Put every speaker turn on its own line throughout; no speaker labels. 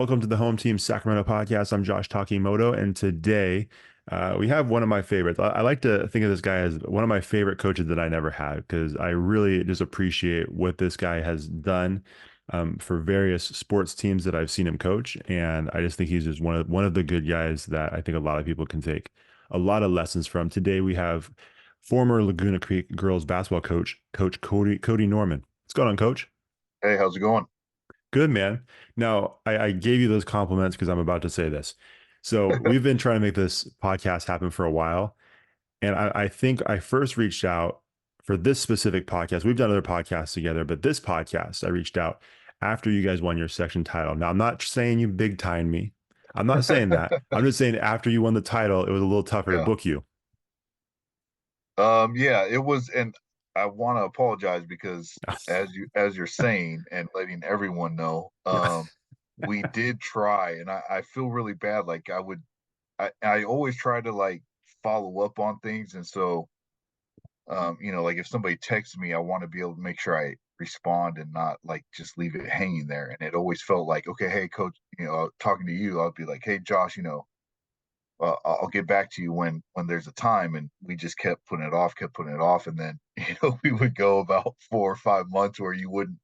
Welcome to the Home Team Sacramento podcast. I'm Josh Takimoto, and today we have one of my favorites. I like to think of this guy as one of my favorite coaches that I never had because I really just appreciate what this guy has done for various sports teams that I've seen him coach, and I just think he's just one of the good guys that I think a lot of people can take a lot of lessons from. Today we have former Laguna Creek girls basketball coach, Coach Cody Norman. What's going on, Coach?
Hey, how's it going?
Good, man. Now, I gave you those compliments because I'm about to say this. So we've been trying to make this podcast happen for a while. And I think I first reached out for this specific podcast. We've done other podcasts together, but this podcast, I reached out after you guys won your section title. Now, I'm not saying you big time me. I'm not saying that. I'm just saying after you won the title, it was a little tougher to
Yeah.
book you.
Yeah, it was, and I want to apologize because as you're saying and letting everyone know, we did try, and I feel really bad. Like I always try to like follow up on things, and so like if somebody texts me, I want to be able to make sure I respond and not like just leave it hanging there. And it always felt like, okay, hey, coach, talking to you, I'll be like, hey, Josh, I'll get back to you when there's a time. And we just kept putting it off. And then, we would go about 4 or 5 months where you wouldn't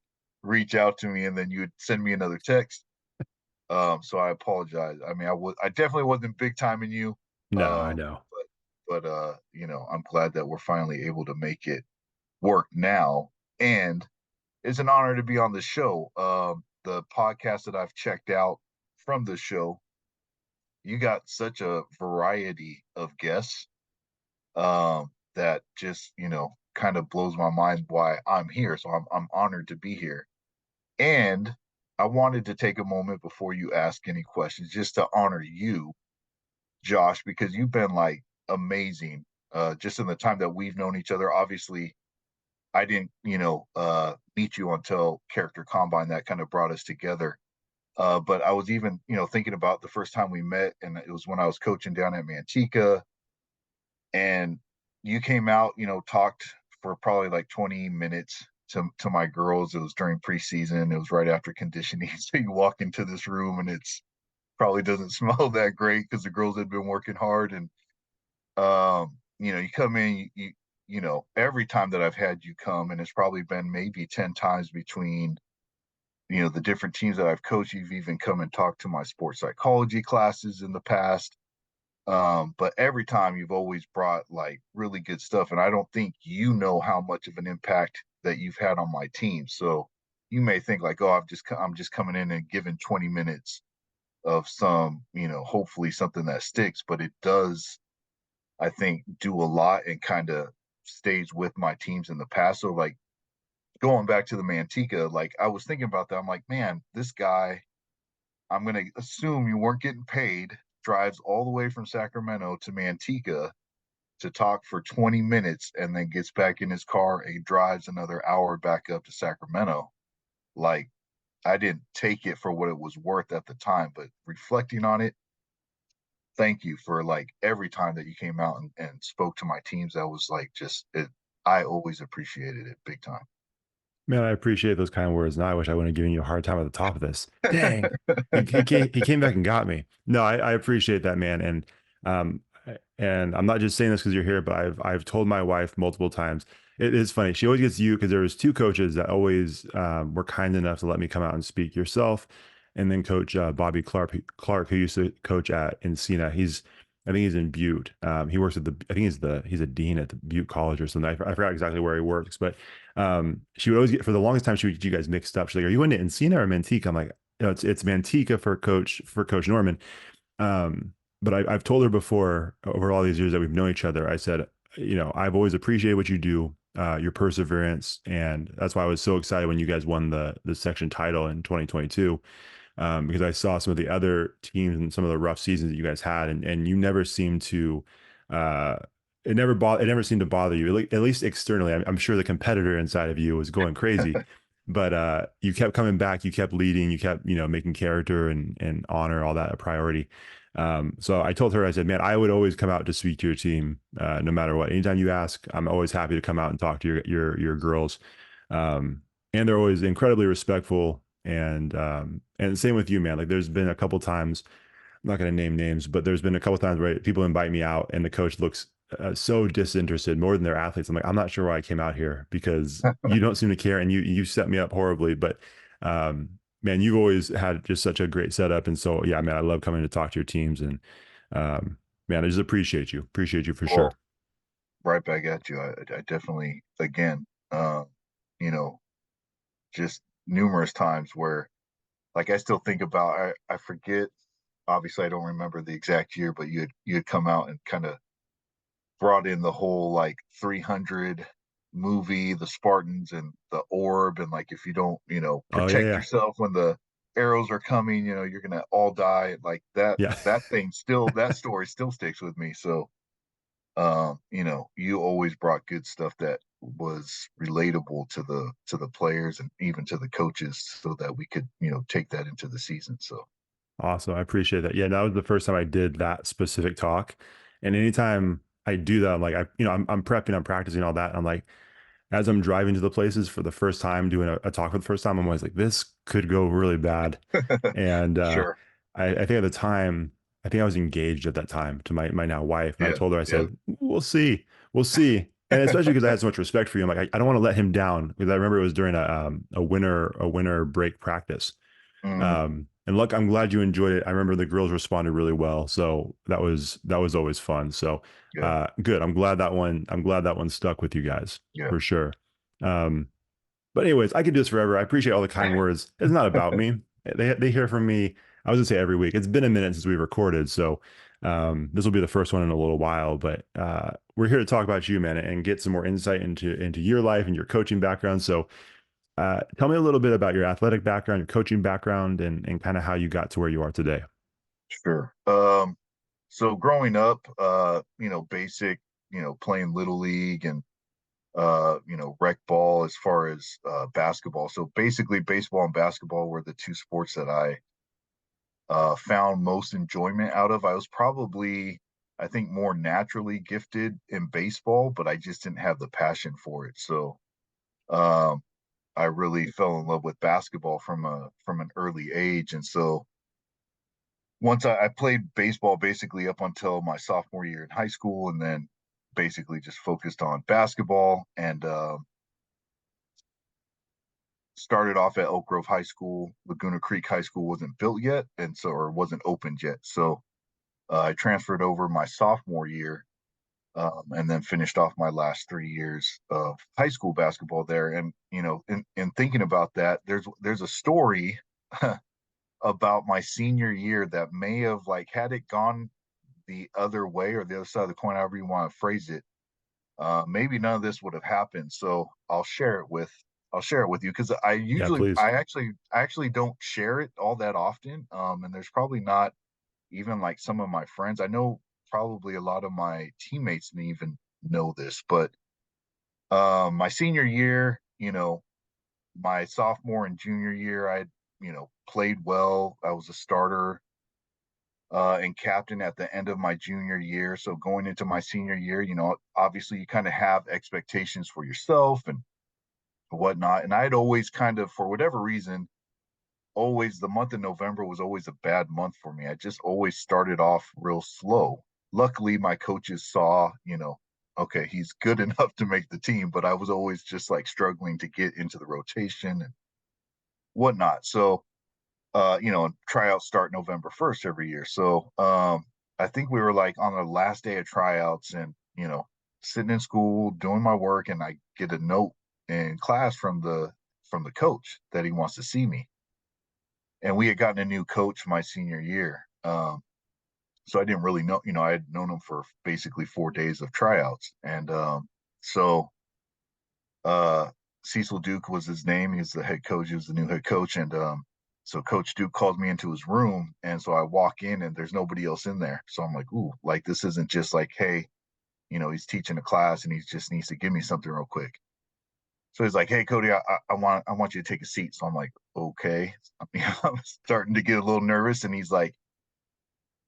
reach out to me and then you would send me another text. So I apologize. I mean, I definitely wasn't big time in you.
No, I
Um,
know.
I'm glad that we're finally able to make it work now. And it's an honor to be on the show. The podcast that I've checked out from the show, you got such a variety of guests that just kind of blows my mind why I'm here. So I'm honored to be here, and I wanted to take a moment before you ask any questions just to honor you, Josh, because you've been like amazing just in the time that we've known each other. Obviously, I didn't meet you until Character Combine that kind of brought us together. But I was even, thinking about the first time we met, and it was when I was coaching down at Manteca, and you came out, talked for probably like 20 minutes to my girls. It was during preseason. It was right after conditioning. So you walk into this room and it's probably doesn't smell that great because the girls had been working hard. And you come in, every time that I've had you come, and it's probably been maybe 10 times between the different teams that I've coached. You've even come and talked to my sports psychology classes in the past. But every time you've always brought like really good stuff. And I don't think you know how much of an impact that you've had on my team. So you may think like, oh, I'm just coming in and giving 20 minutes of some, hopefully something that sticks, but it does, I think, do a lot and kind of stays with my teams in the past. So like going back to the Manteca, like I was thinking about that. I'm like, man, this guy, I'm going to assume you weren't getting paid, drives all the way from Sacramento to Manteca to talk for 20 minutes and then gets back in his car and drives another hour back up to Sacramento. Like, I didn't take it for what it was worth at the time, but reflecting on it, thank you for like every time that you came out and spoke to my teams. That was like just it. I always appreciated it big time.
Man, I appreciate those kind of words. Now I wish I wouldn't have given you a hard time at the top of this. Dang, he came back and got me. No, I appreciate that, man. Um, and I'm not just saying this because you're here, but I've told my wife multiple times. It is funny. She always gets you because there was two coaches that always were kind enough to let me come out and speak. Yourself, and then Coach Bobby Clark, who used to coach at Encina. I think he's in Butte. He works at I think he's a dean at the Butte College or something. I forgot exactly where he works, but she would always get, for the longest time, she would get you guys mixed up. She's like, "Are you into Encina or Manteca?" I'm like, "No, it's Manteca for Coach Norman." But I've told her before over all these years that we've known each other. I said, I've always appreciated what you do, your perseverance, and that's why I was so excited when you guys won the section title in 2022. Because I saw some of the other teams and some of the rough seasons that you guys had, and you never seemed to, uh, it never seemed to bother you, at least externally. I'm sure the competitor inside of you was going crazy, but you kept coming back, you kept leading, you kept, making character and honor, all that a priority. So I told her, I said, man, I would always come out to speak to your team, no matter what. Anytime you ask, I'm always happy to come out and talk to your girls. And they're always incredibly respectful And same with you, man. Like there's been a couple times, I'm not going to name names, but there's been a couple times where people invite me out and the coach looks so disinterested more than their athletes. I'm like, I'm not sure why I came out here because you don't seem to care and you set me up horribly. But um, man, you've always had just such a great setup. And so, yeah, man, I love coming to talk to your teams and man, I just appreciate you for sure.
Well, right back at you. I definitely, again, you know, just numerous times where, like, I still think about, I forget, obviously, I don't remember the exact year, but you had come out and kind of brought in the whole like 300 movie, the Spartans and the orb, and like if you don't,
Oh yeah,
protect
yeah,
yourself when the arrows are coming, you're gonna all die. Like that
yeah.
that thing still that story still sticks with me. So you always brought good stuff that was relatable to the players and even to the coaches so that we could, take that into the season. So
Awesome. I appreciate that. Yeah, that was the first time I did that specific talk. And anytime I do that, I'm like, I'm prepping, I'm practicing all that. And I'm like, as I'm driving to the places for the first time, doing a talk for the first time, I'm always like, this could go really bad. And
sure.
I think at the time, I think I was engaged at that time to my now wife. And I
Yeah.
told her, I
Yeah.
said, we'll see. And especially because I had so much respect for you. I'm like, I don't want to let him down because I remember it was during a winter break practice.
Mhm.
And look, I'm glad you enjoyed it. I remember the girls responded really well. So that was always fun. So
Yeah.
good. I'm glad that one stuck with you guys
Yeah.
for sure. Um, but anyways, I could do this forever. I appreciate all the kind words. It's not about me. They hear from me. I was gonna say every week. It's been a minute since we recorded, so this will be the first one in a little while. But we're here to talk about you, man, and get some more insight into your life and your coaching background. So tell me a little bit about your athletic background, your coaching background, and kind of how you got to where you are today.
Sure. So growing up, basic, playing little league and rec ball as far as basketball. So basically, baseball and basketball were the two sports that I found most enjoyment out of. I was probably, I think, more naturally gifted in baseball, but I just didn't have the passion for it. So um, I really fell in love with basketball from an early age, and so once I played baseball basically up until my sophomore year in high school, and then basically just focused on basketball and started off at Oak Grove High School. Laguna Creek High School wasn't built yet, and so or wasn't opened yet. So I transferred over my sophomore year, and then finished off my last 3 years of high school basketball there. And in thinking about that, there's a story about my senior year that may have, like, had it gone the other way or the other side of the coin, however you want to phrase it, maybe none of this would have happened. So I'll share it with you because
Yeah, please.
I actually don't share it all that often. And there's probably not even like some of my friends. I know probably a lot of my teammates didn't even know this, but my senior year, my sophomore and junior year, I played well. I was a starter and captain at the end of my junior year. So going into my senior year, obviously you kind of have expectations for yourself and whatnot. And I'd always kind of, for whatever reason, always the month of November was always a bad month for me. I just always started off real slow. Luckily, my coaches saw, okay, he's good enough to make the team, but I was always just like struggling to get into the rotation and whatnot. So tryouts start November 1st every year. So I think we were like on the last day of tryouts and, sitting in school doing my work, and I get a note in class from the coach that he wants to see me. And we had gotten a new coach my senior year. So I didn't really know, I had known him for basically 4 days of tryouts. And so uh Cecil Duke was his name. He's the head coach. He was the new head coach. And so Coach Duke calls me into his room. And so I walk in and there's nobody else in there. So I'm like, ooh, like this isn't just like, hey, he's teaching a class and he just needs to give me something real quick. So he's like, hey, Cody, I want you to take a seat. So I'm like, okay. I'm starting to get a little nervous. And he's like,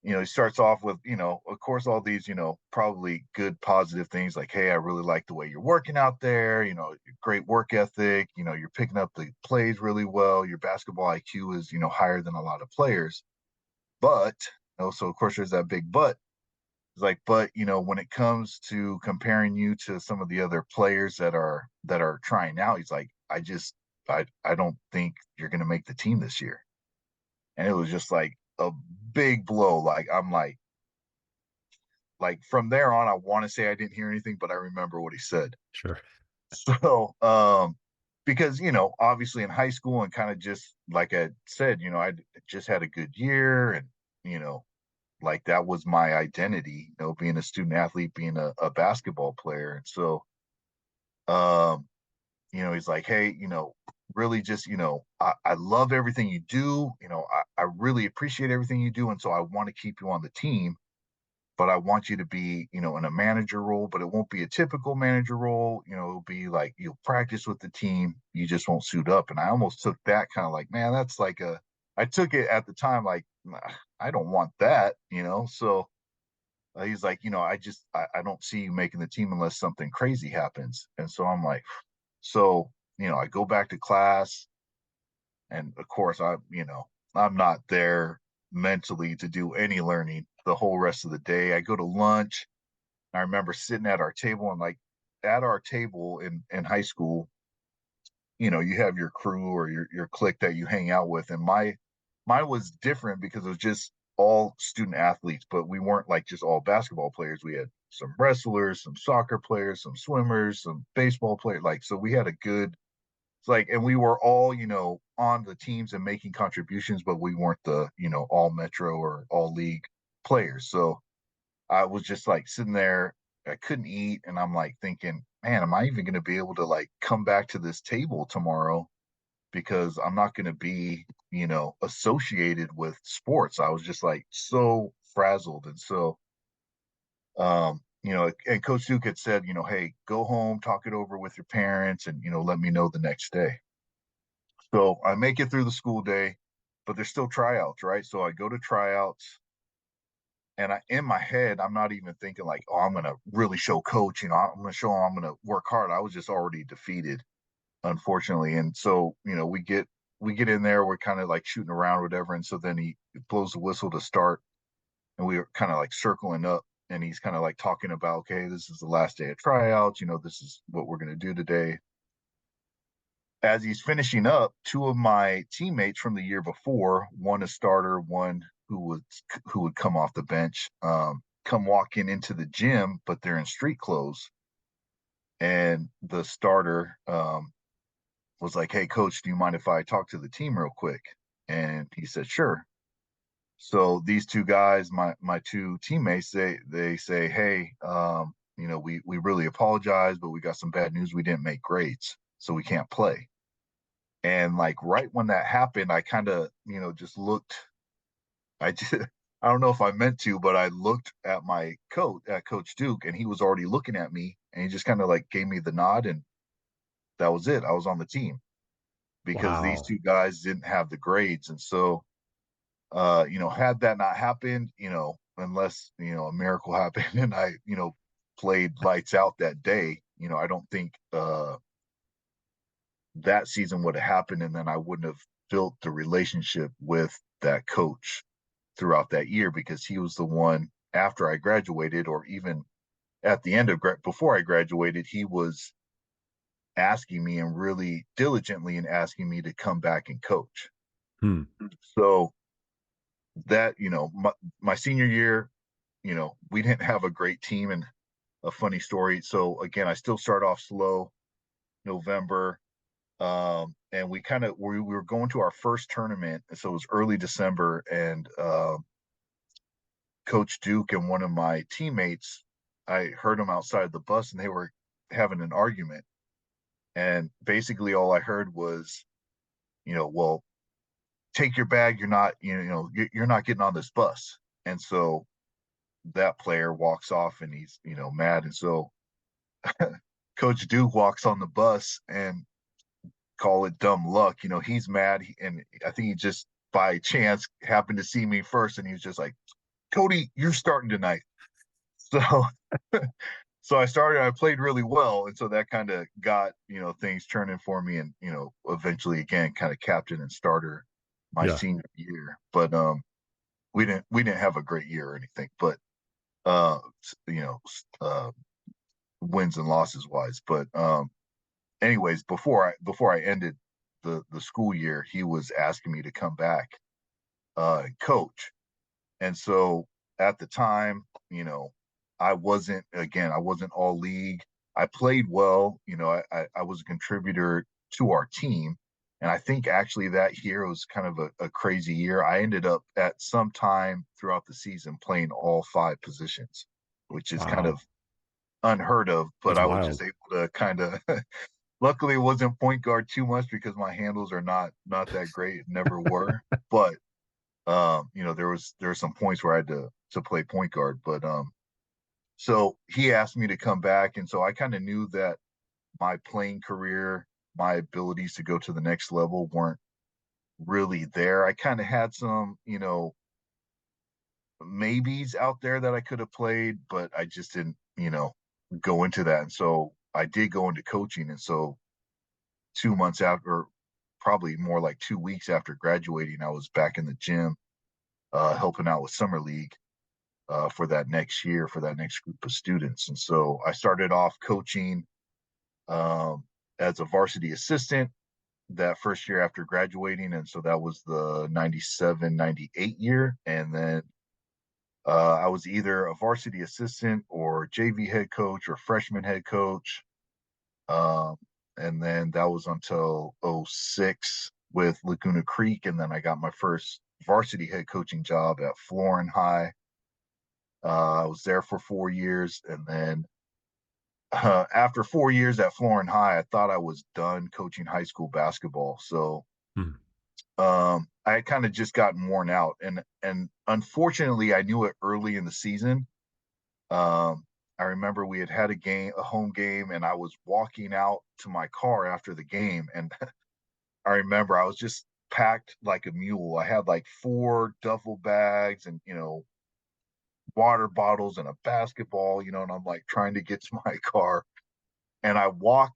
he starts off with, of course, all these, probably good positive things like, hey, I really like the way you're working out there, great work ethic, you're picking up the plays really well, your basketball IQ is, higher than a lot of players. But, so of course there's that big but. It's like, but when it comes to comparing you to some of the other players that are trying out, he's like, I don't think you're gonna make the team this year. And it was just like a big blow. Like I'm like from there on, I want to say I didn't hear anything, but I remember what he said.
Sure.
So, because obviously in high school and kind of just like I said, I just had a good year, and you know, like that was my identity, being a student athlete, being a basketball player. And so, um, he's like, hey, really just, I love everything you do. I really appreciate everything you do. And so I want to keep you on the team, but I want you to be, in a manager role, but it won't be a typical manager role. It'll be like you'll practice with the team, you just won't suit up. And I almost took that kind of like, man, that's like I took it at the time like, "Nah, I don't want that, So he's like, I don't see you making the team unless something crazy happens. And so I'm like, so, I go back to class, and of course, I'm not there mentally to do any learning the whole rest of the day. I go to lunch. I remember sitting at our table, and like at our table in high school, you have your crew or your clique that you hang out with. And mine was different because it was just all student athletes, but we weren't like just all basketball players. We had some wrestlers, some soccer players, some swimmers, some baseball players. Like, so we had a good, it's like, and we were all, on the teams and making contributions, but we weren't the, all Metro or all league players. So I was just like sitting there, I couldn't eat, and I'm like thinking, man, am I even going to be able to like come back to this table tomorrow? Because I'm not going to be, associated with sports. I was just like so frazzled. And so, and Coach Duke had said, hey, go home, talk it over with your parents, and, let me know the next day. So I make it through the school day, but there's still tryouts, right? So I go to tryouts, and in my head, I'm not even thinking like, oh, I'm gonna really show coach, I'm gonna show him I'm gonna work hard. I was just already defeated, unfortunately. And so, we get in there, we're kind of like shooting around or whatever. And so then he blows the whistle to start, and we were kind of like circling up, and he's kind of like talking about, okay, this is the last day of tryouts, this is what we're gonna do today. As he's finishing up, two of my teammates from the year before, one a starter, one who would come off the bench, come walking into the gym, but they're in street clothes. And the starter was like, "Hey, coach, do you mind if I talk to the team real quick?" And he said, "Sure." So these two guys, my two teammates, they say, "Hey, we really apologize, but we got some bad news. We didn't make grades, so we can't play." And like right when that happened, I kind of, just looked. I just, I don't know if I meant to, but I looked at my coach, at Coach Duke, and he was already looking at me, and he just kind of like gave me the nod, and that was it. I was on the team because these
Wow.
two guys didn't have the grades. And so, had that not happened, unless, a miracle happened and I, played lights out that day, I don't think that season would have happened. And then I wouldn't have built the relationship with that coach throughout that year, because he was the one after I graduated, or even at the end of before I graduated, he was asking me, and really diligently and asking me to come back and coach.
Hmm.
So that, my senior year, we didn't have a great team. And a funny story. So again, I still start off slow, November. And we were going to our first tournament. So it was early December, and Coach Duke and one of my teammates, I heard them outside the bus, and they were having an argument. And basically all I heard was, well, take your bag. You're not, you're not getting on this bus. And so that player walks off, and he's, mad. And so Coach Duke walks on the bus, and call it dumb luck. He's mad. And I think he just by chance happened to see me first. And he was just like, Cody, you're starting tonight. So so I started, I played really well. And so that kind of got, things turning for me and, eventually again, kind of captain and starter my
Yeah.
senior year. But we didn't have a great year or anything, but uh you know, uh wins and losses wise. But anyways, before I ended the school year, he was asking me to come back and coach. And so at the time, I wasn't all league. I played well. I was a contributor to our team. And I think actually that year was kind of a crazy year. I ended up at some time throughout the season playing all five positions, which is kind of
Wow.
unheard of, but
That's
I was just
wild.
able to kind of luckily it wasn't point guard too much because my handles are not that great, never were. But there were some points where I had to play point guard, but so he asked me to come back, and so I kind of knew that my playing career, my abilities to go to the next level weren't really there. I kind of had some, maybes out there that I could have played, but I just didn't, go into that. And so I did go into coaching, and so 2 months after, probably more like 2 weeks after graduating, I was back in the gym, helping out with summer league for that next year, for that next group of students. And so I started off coaching um, as a varsity assistant that first year after graduating. And so that was the 97, 98 year. And then I was either a varsity assistant or JV head coach or freshman head coach. Um, and then that was until '06 with Laguna Creek. And then I got my first varsity head coaching job at Florin High. I was there for 4 years, and then after 4 years at Florin High, I thought I was done coaching high school basketball. So
Hmm.
I had kind of just gotten worn out, and unfortunately, I knew it early in the season. I remember we had a home game, and I was walking out to my car after the game, and I remember I was just packed like a mule. I had like four duffel bags and water bottles and a basketball, and I'm like trying to get to my car. And I walk,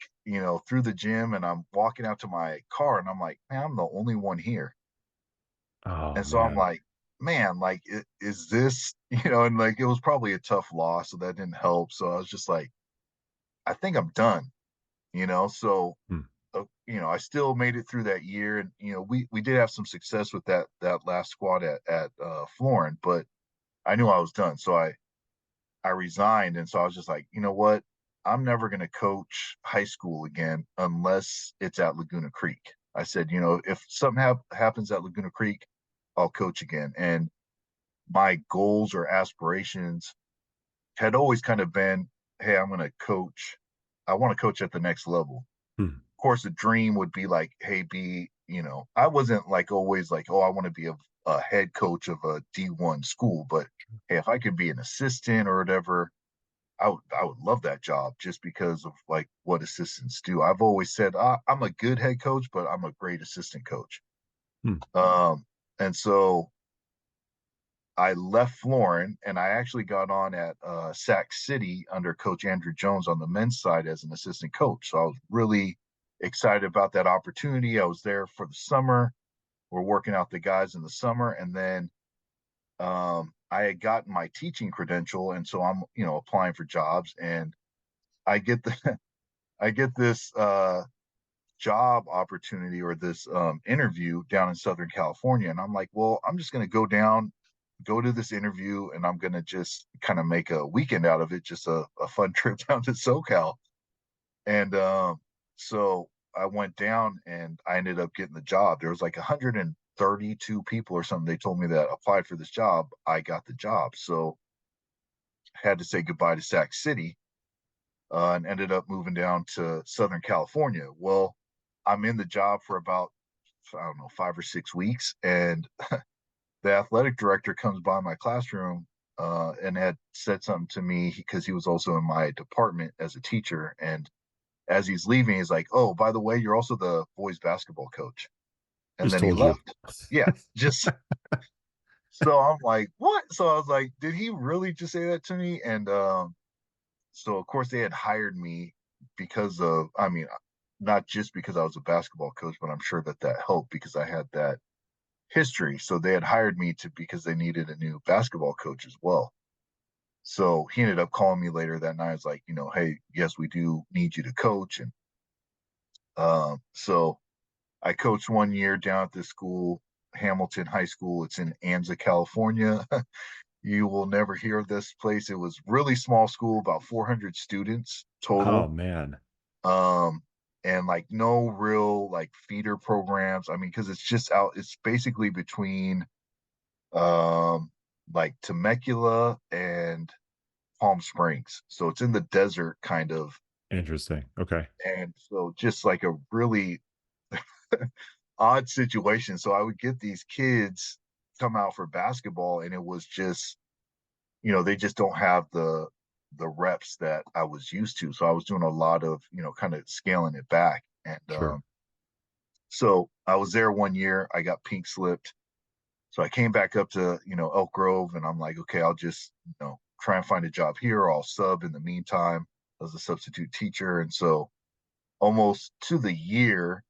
through the gym and I'm walking out to my car and I'm like, man, I'm the only one here.
Oh
And so I'm
man.
like, man, like, is this, and like it was probably a tough loss. So that didn't help. So I was just like, I think I'm done, So,
Hmm.
I still made it through that year. And, we did have some success with that last squad at Florin, but I knew I was done. So I resigned. And so I was just like, you know what? I'm never going to coach high school again unless it's at Laguna Creek. I said, if something happens at Laguna Creek, I'll coach again. And my goals or aspirations had always kind of been, hey, I'm going to coach. I want to coach at the next level.
Hmm.
Of course, a dream would be like, hey, I wasn't like always like, oh, I want to be a head coach of a D1 school, but hey, if I could be an assistant or whatever, I would love that job just because of like what assistants do. I've always said I'm a good head coach, but I'm a great assistant coach.
Hmm.
Um, and so I left Florin and I actually got on at Sac City under Coach Andrew Jones on the men's side as an assistant coach. So I was really excited about that opportunity. I was there for the summer. We're working out the guys in the summer, and then I had gotten my teaching credential, and so I'm applying for jobs, and I get the I get this job opportunity or this interview down in Southern California. And I'm like, well, I'm just going to go down, go to this interview, and I'm going to just kind of make a weekend out of it, just a fun trip down to SoCal. And so I went down and I ended up getting the job. There was like 132 people or something. They told me that applied for this job. I got the job. So I had to say goodbye to Sac City and ended up moving down to Southern California. Well, I'm in the job for about, I don't know, 5 or 6 weeks. And the athletic director comes by my classroom and had said something to me because he was also in my department as a teacher. And as he's leaving, he's like, oh, by the way, you're also the boys basketball coach. And
Just
then he
told you.
left. Yeah, just So I'm like, what? So I was like, did he really just say that to me? And so of course they had hired me because of, I mean, not just because I was a basketball coach, but I'm sure that that helped because I had that history. So they had hired me to because they needed a new basketball coach as well. So he ended up calling me later that night. I was like, hey, yes, we do need you to coach. And so I coached 1 year down at this school, Hamilton High School. It's in Anza, California. You will never hear of this place. It was really small school, about 400 students
Oh
total.
man,
Um, and like no real like feeder programs. I mean, because it's just out, it's basically between um like Temecula and Palm Springs. So it's in the desert kind of.
interesting. Okay,
And so just like a really odd situation. So I would get these kids come out for basketball and it was just, they just don't have the reps that I was used to. So I was doing a lot of, kind of scaling it back. And
sure.
so I was there 1 year. I got pink slipped. So I came back up to, Elk Grove and I'm like, okay, I'll just, try and find a job here. Or I'll sub in the meantime as a substitute teacher. And so almost to the year,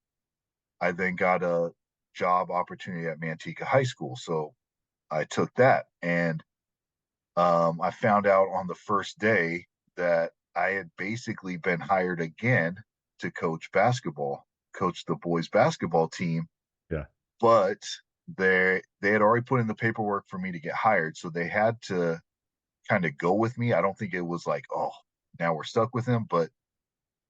I then got a job opportunity at Manteca High School. So I took that. And I found out on the first day that I had basically been hired again to coach basketball, coach the boys basketball team,
Yeah,
but they had already put in the paperwork for me to get hired, so they had to kind of go with me. I don't think it was like, oh, now we're stuck with him, but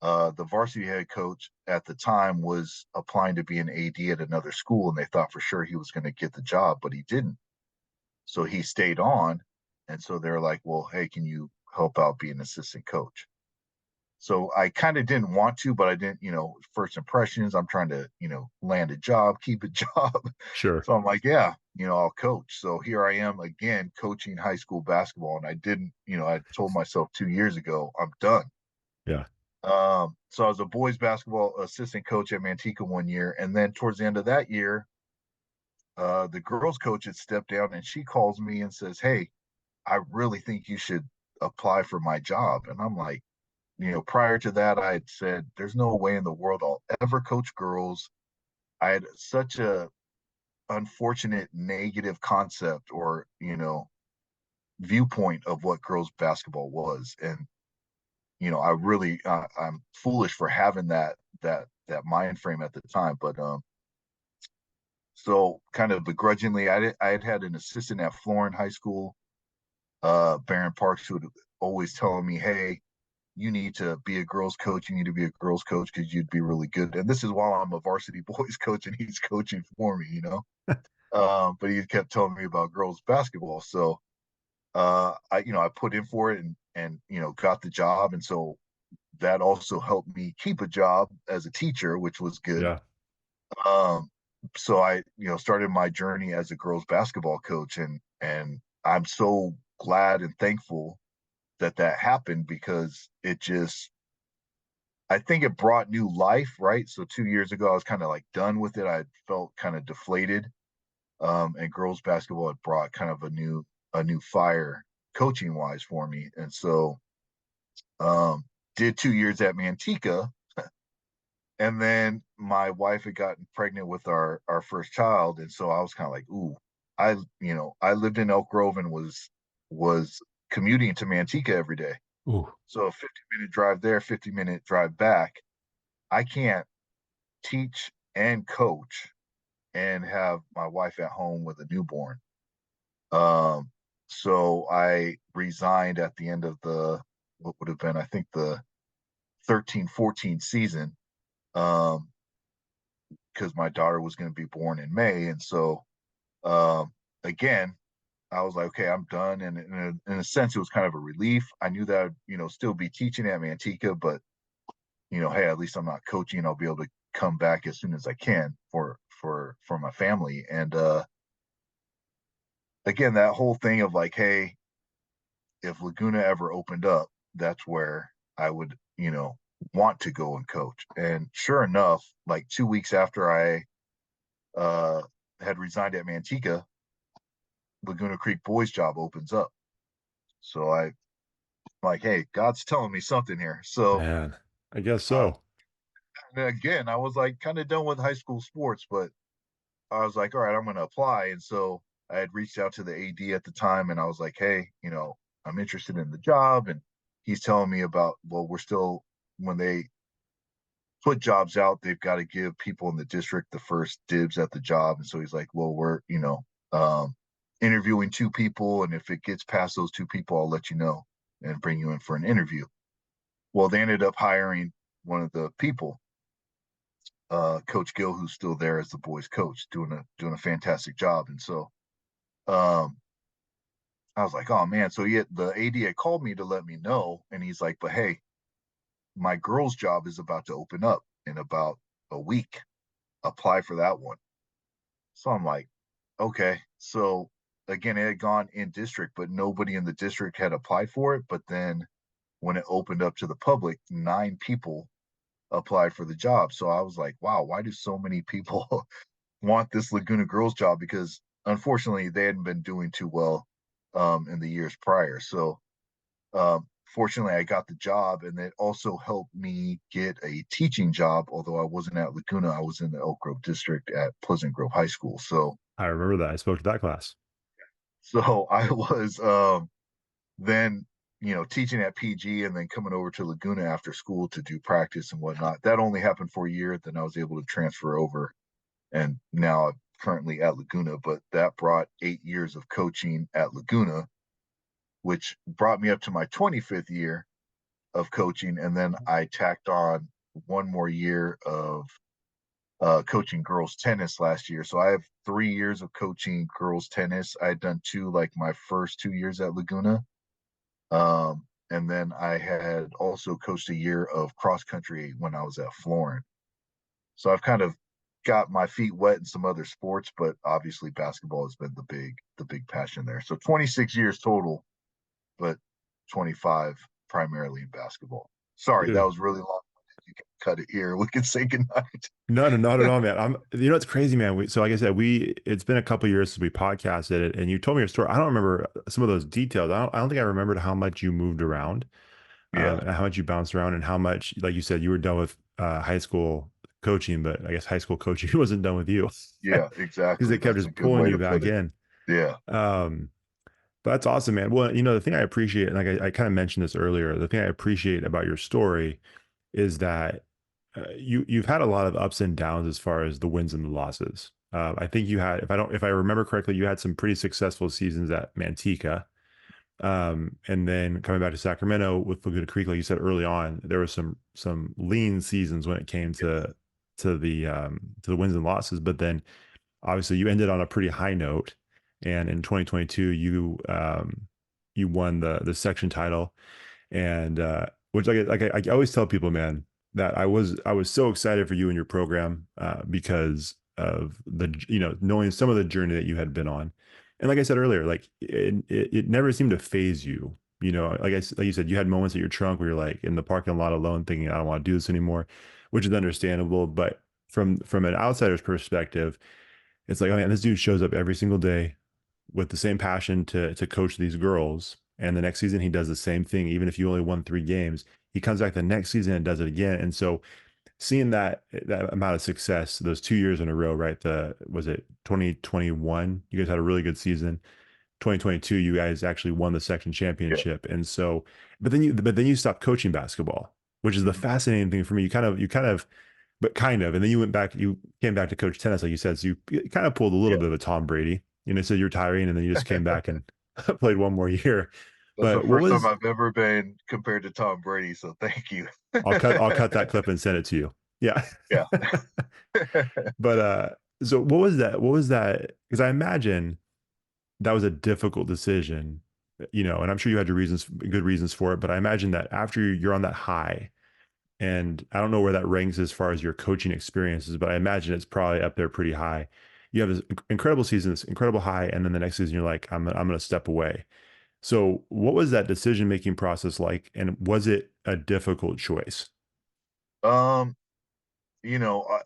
the varsity head coach at the time was applying to be an AD at another school, and they thought for sure he was going to get the job, but he didn't. So he stayed on. And so they're like, well, hey, can you help out be an assistant coach? So I kind of didn't want to, but I didn't, first impressions, I'm trying to, land a job, keep a job.
sure.
So I'm like, yeah, I'll coach. So here I am again coaching high school basketball. And I didn't, I told myself 2 years ago, I'm done.
Yeah,
So I was a boys basketball assistant coach at Manteca 1 year. And then towards the end of that year, the girls coach had stepped down and she calls me and says, hey, I really think you should apply for my job. And I'm like, prior to that, I had said, there's no way in the world I'll ever coach girls. I had such a unfortunate negative concept or, viewpoint of what girls basketball was. And, I really, I'm foolish for having that mind frame at the time. But, so kind of begrudgingly, I had had an assistant at Florin High School, Baron Parks, who would always telling me, hey, you need to be a girls coach. You need to be a girls coach because you'd be really good. And this is while I'm a varsity boys coach and he's coaching for me. But he kept telling me about girls basketball. So I put in for it and got the job. And so that also helped me keep a job as a teacher, which was good.
yeah,
Um, so I, started my journey as a girls basketball coach and I'm so glad and thankful that that happened because it just I think it brought new life, right? So 2 years ago, I was kind of like done with it. I felt kind of deflated. And girls basketball had brought kind of a new fire coaching wise for me. And so um did 2 years at Manteca. And then my wife had gotten pregnant with our first child. And so I was kind of like, ooh, I lived in Elk Grove and was commuting to Manteca every day.
ooh,
So a 50-minute drive there, 50-minute drive back. I can't teach and coach and have my wife at home with a newborn. Um, so I resigned at the end of the what would have been, I think, the 13-14 season, um, because my daughter was going to be born in May. And so again, I was like, okay, I'm done. And in a sense, it was kind of a relief. I knew that I'd, still be teaching at Manteca, but hey, at least I'm not coaching. I'll be able to come back as soon as I can for my family. And again, that whole thing of like, hey, if Laguna ever opened up, that's where I would, want to go and coach. And sure enough, like 2 weeks after I uh had resigned at Manteca, Laguna Creek boys job opens up. So I like, hey, God's telling me something here. So
Man, I guess
uh,
so.
again, I was like kind of done with high school sports, but I was like, all right, I'm going to apply. And so I had reached out to the AD at the time and I was like, hey, I'm interested in the job. And he's telling me about, well, we're still, when they put jobs out, they've got to give people in the district the first dibs at the job. And so he's like, well, we're, interviewing two people. And if it gets past those two people, I'll let you know and bring you in for an interview. Well, they ended up hiring one of the people, Coach Gill, who's still there as the boys coach, doing a fantastic job. And so um, I was like, oh man. So the AD had called me to let me know, and he's like, but hey, my girls' job is about to open up in about a week. Apply for that one. So I'm like, okay. So again, it had gone in district, but nobody in the district had applied for it. But then when it opened up to the public, 9 people applied for the job. So I was like, wow, why do so many people want this Laguna girls job? Because unfortunately, they hadn't been doing too well in the years prior. So fortunately, I got the job, and it also helped me get a teaching job. Although I wasn't at Laguna, I was in the Elk Grove district at Pleasant Grove High School.
I remember that. I spoke to that class.
So I was then teaching at PG and then coming over to Laguna after school to do practice and whatnot. That only happened for a year. Then I was able to transfer over, and now I'm currently at Laguna. But that brought 8 years of coaching at Laguna, which brought me up to my 25th year of coaching, and then I tacked on one more year of coaching girls tennis last year. So I have 3 years of coaching girls tennis. I had done two like my first 2 years at Laguna. And then I had also coached a year of cross country when I was at Florin. So I've kind of got my feet wet in some other sports, but obviously basketball has been the big passion there. So 26 years total, but 25 primarily in basketball. Sorry, that
Dude.
was really long. You can cut it here. We can say goodnight.
No, no, not at all, man. It's crazy, man. So like I said, it's been a couple years since we podcasted it, and you told me your story. I don't remember some of those details. I don't think I remembered how much you moved around,
Yeah,
and how much you bounced around, and how much, like you said, you were done with high school coaching, but I guess high school coaching wasn't done with you
yeah,
because
exactly.
they kept
That's a
just
good
pulling
way
you
to
back
put it.
in.
Yeah.
Um, but that's awesome, man. Well, the thing I appreciate, and like I kind of mentioned this earlier, the thing I appreciate about your story is that you've had a lot of ups and downs as far as the wins and the losses. I think you had, if I remember correctly, you had some pretty successful seasons at Manteca, and then coming back to Sacramento with Laguna Creek, like you said early on, there was some lean seasons when it came to the wins and losses. But then obviously you ended on a pretty high note, and in 2022 you won the section title, and which I always tell people, man, that I was so excited for you and your program, because of the, knowing some of the journey that you had been on, and like I said earlier, like it never seemed to phase you. Like you said, you had moments at your trunk where you're like in the parking lot alone, thinking, I don't want to do this anymore, which is understandable. But from an outsider's perspective, it's like, oh man, this dude shows up every single day with the same passion to coach these girls. And the next season he does the same thing, even if you only won 3 games. He comes back the next season and does it again. And so seeing that amount of success, those 2 years in a row, right? Was it 2021? You guys had a really good season. 2022, you guys actually won the section
Yeah.
championship. And so, but then you stopped coaching basketball, which is the
Mhm.
fascinating thing for me. And then you came back to coach tennis, like you said. So you kind of pulled a little
Yeah.
bit of a Tom Brady. So you're retiring, and then you just came back and played one more year.
That's the
But what
first time
was
I've ever been compared to Tom Brady, so thank you.
I'll cut that clip and send it to you. Yeah.
Yeah.
But so what was that? Because I imagine that was a difficult decision, and I'm sure you had your reasons, good reasons for it. But I imagine that after you're on that high, and I don't know where that ranks as far as your coaching experiences, but I imagine it's probably up there pretty high. You have this incredible season, this incredible high, and then the next season you're like, I'm going to step away. So, what was that decision making process like, and was it a difficult choice?
Um,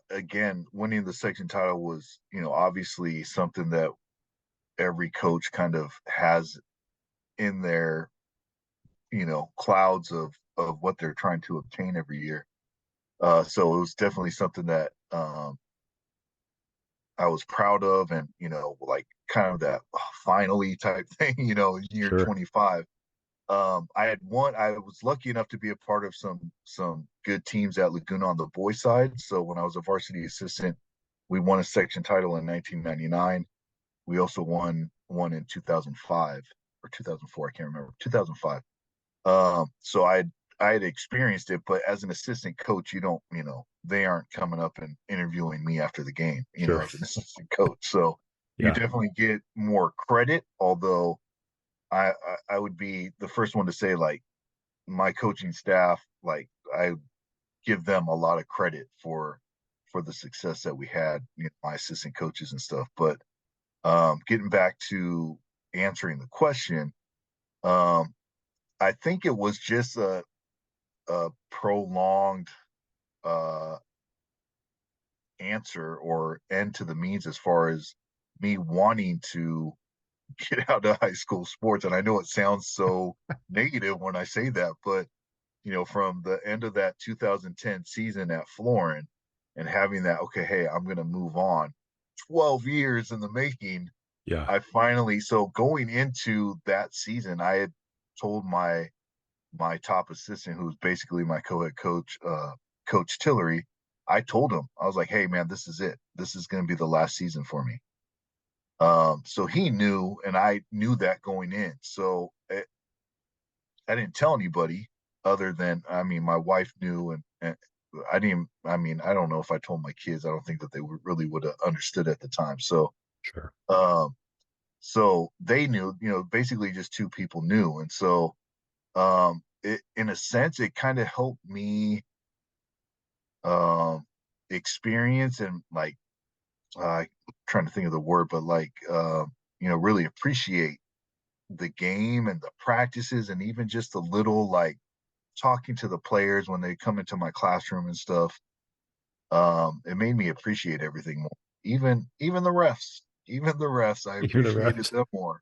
again, winning the section title was, obviously something that every coach kind of has in their, clouds of what they're trying to obtain every year. So it was definitely something that I was proud of, and like kind of that finally type thing. Year
Sure.
25. I was lucky enough to be a part of some good teams at Laguna on the boys side. So when I was a varsity assistant, we won a section title in 1999. We also won one in 2005 or 2004. I can't remember. 2005. So I had experienced it, but as an assistant coach, you don't, they aren't coming up and interviewing me after the game,
Sure.
as an assistant coach. So you
Yeah.
definitely get more credit, although I would be the first one to say, like, my coaching staff, like, I give them a lot of credit for the success that we had, my assistant coaches and stuff. But getting back to answering the question, um, I think it was just a prolonged uh, answer or end to the means as far as me wanting to get out of high school sports. And I know it sounds so negative when I say that, but from the end of that 2010 season at Florin and having that, okay, hey, I'm going to move on. 12 years in the making.
Yeah.
I finally, so going into that season, I had told my top assistant, who's basically my co-head coach, Coach Tillery. I told him, I was like, hey man, this is it. This is going to be the last season for me. So he knew, and I knew that going in. So I didn't tell anybody other than, I mean, my wife knew, and I didn't. I mean, I don't know if I told my kids. I don't think that they really would have understood at the time.
Sure.
Um, so they knew. Basically, just two people knew, and so in a sense, it kind of helped me um, experience and like trying to think of the word, but like really appreciate the game and the practices, and even just a little like talking to the players when they come into my classroom and stuff. It made me appreciate everything more. Even the refs, I
Even the
appreciated
refs.
them more.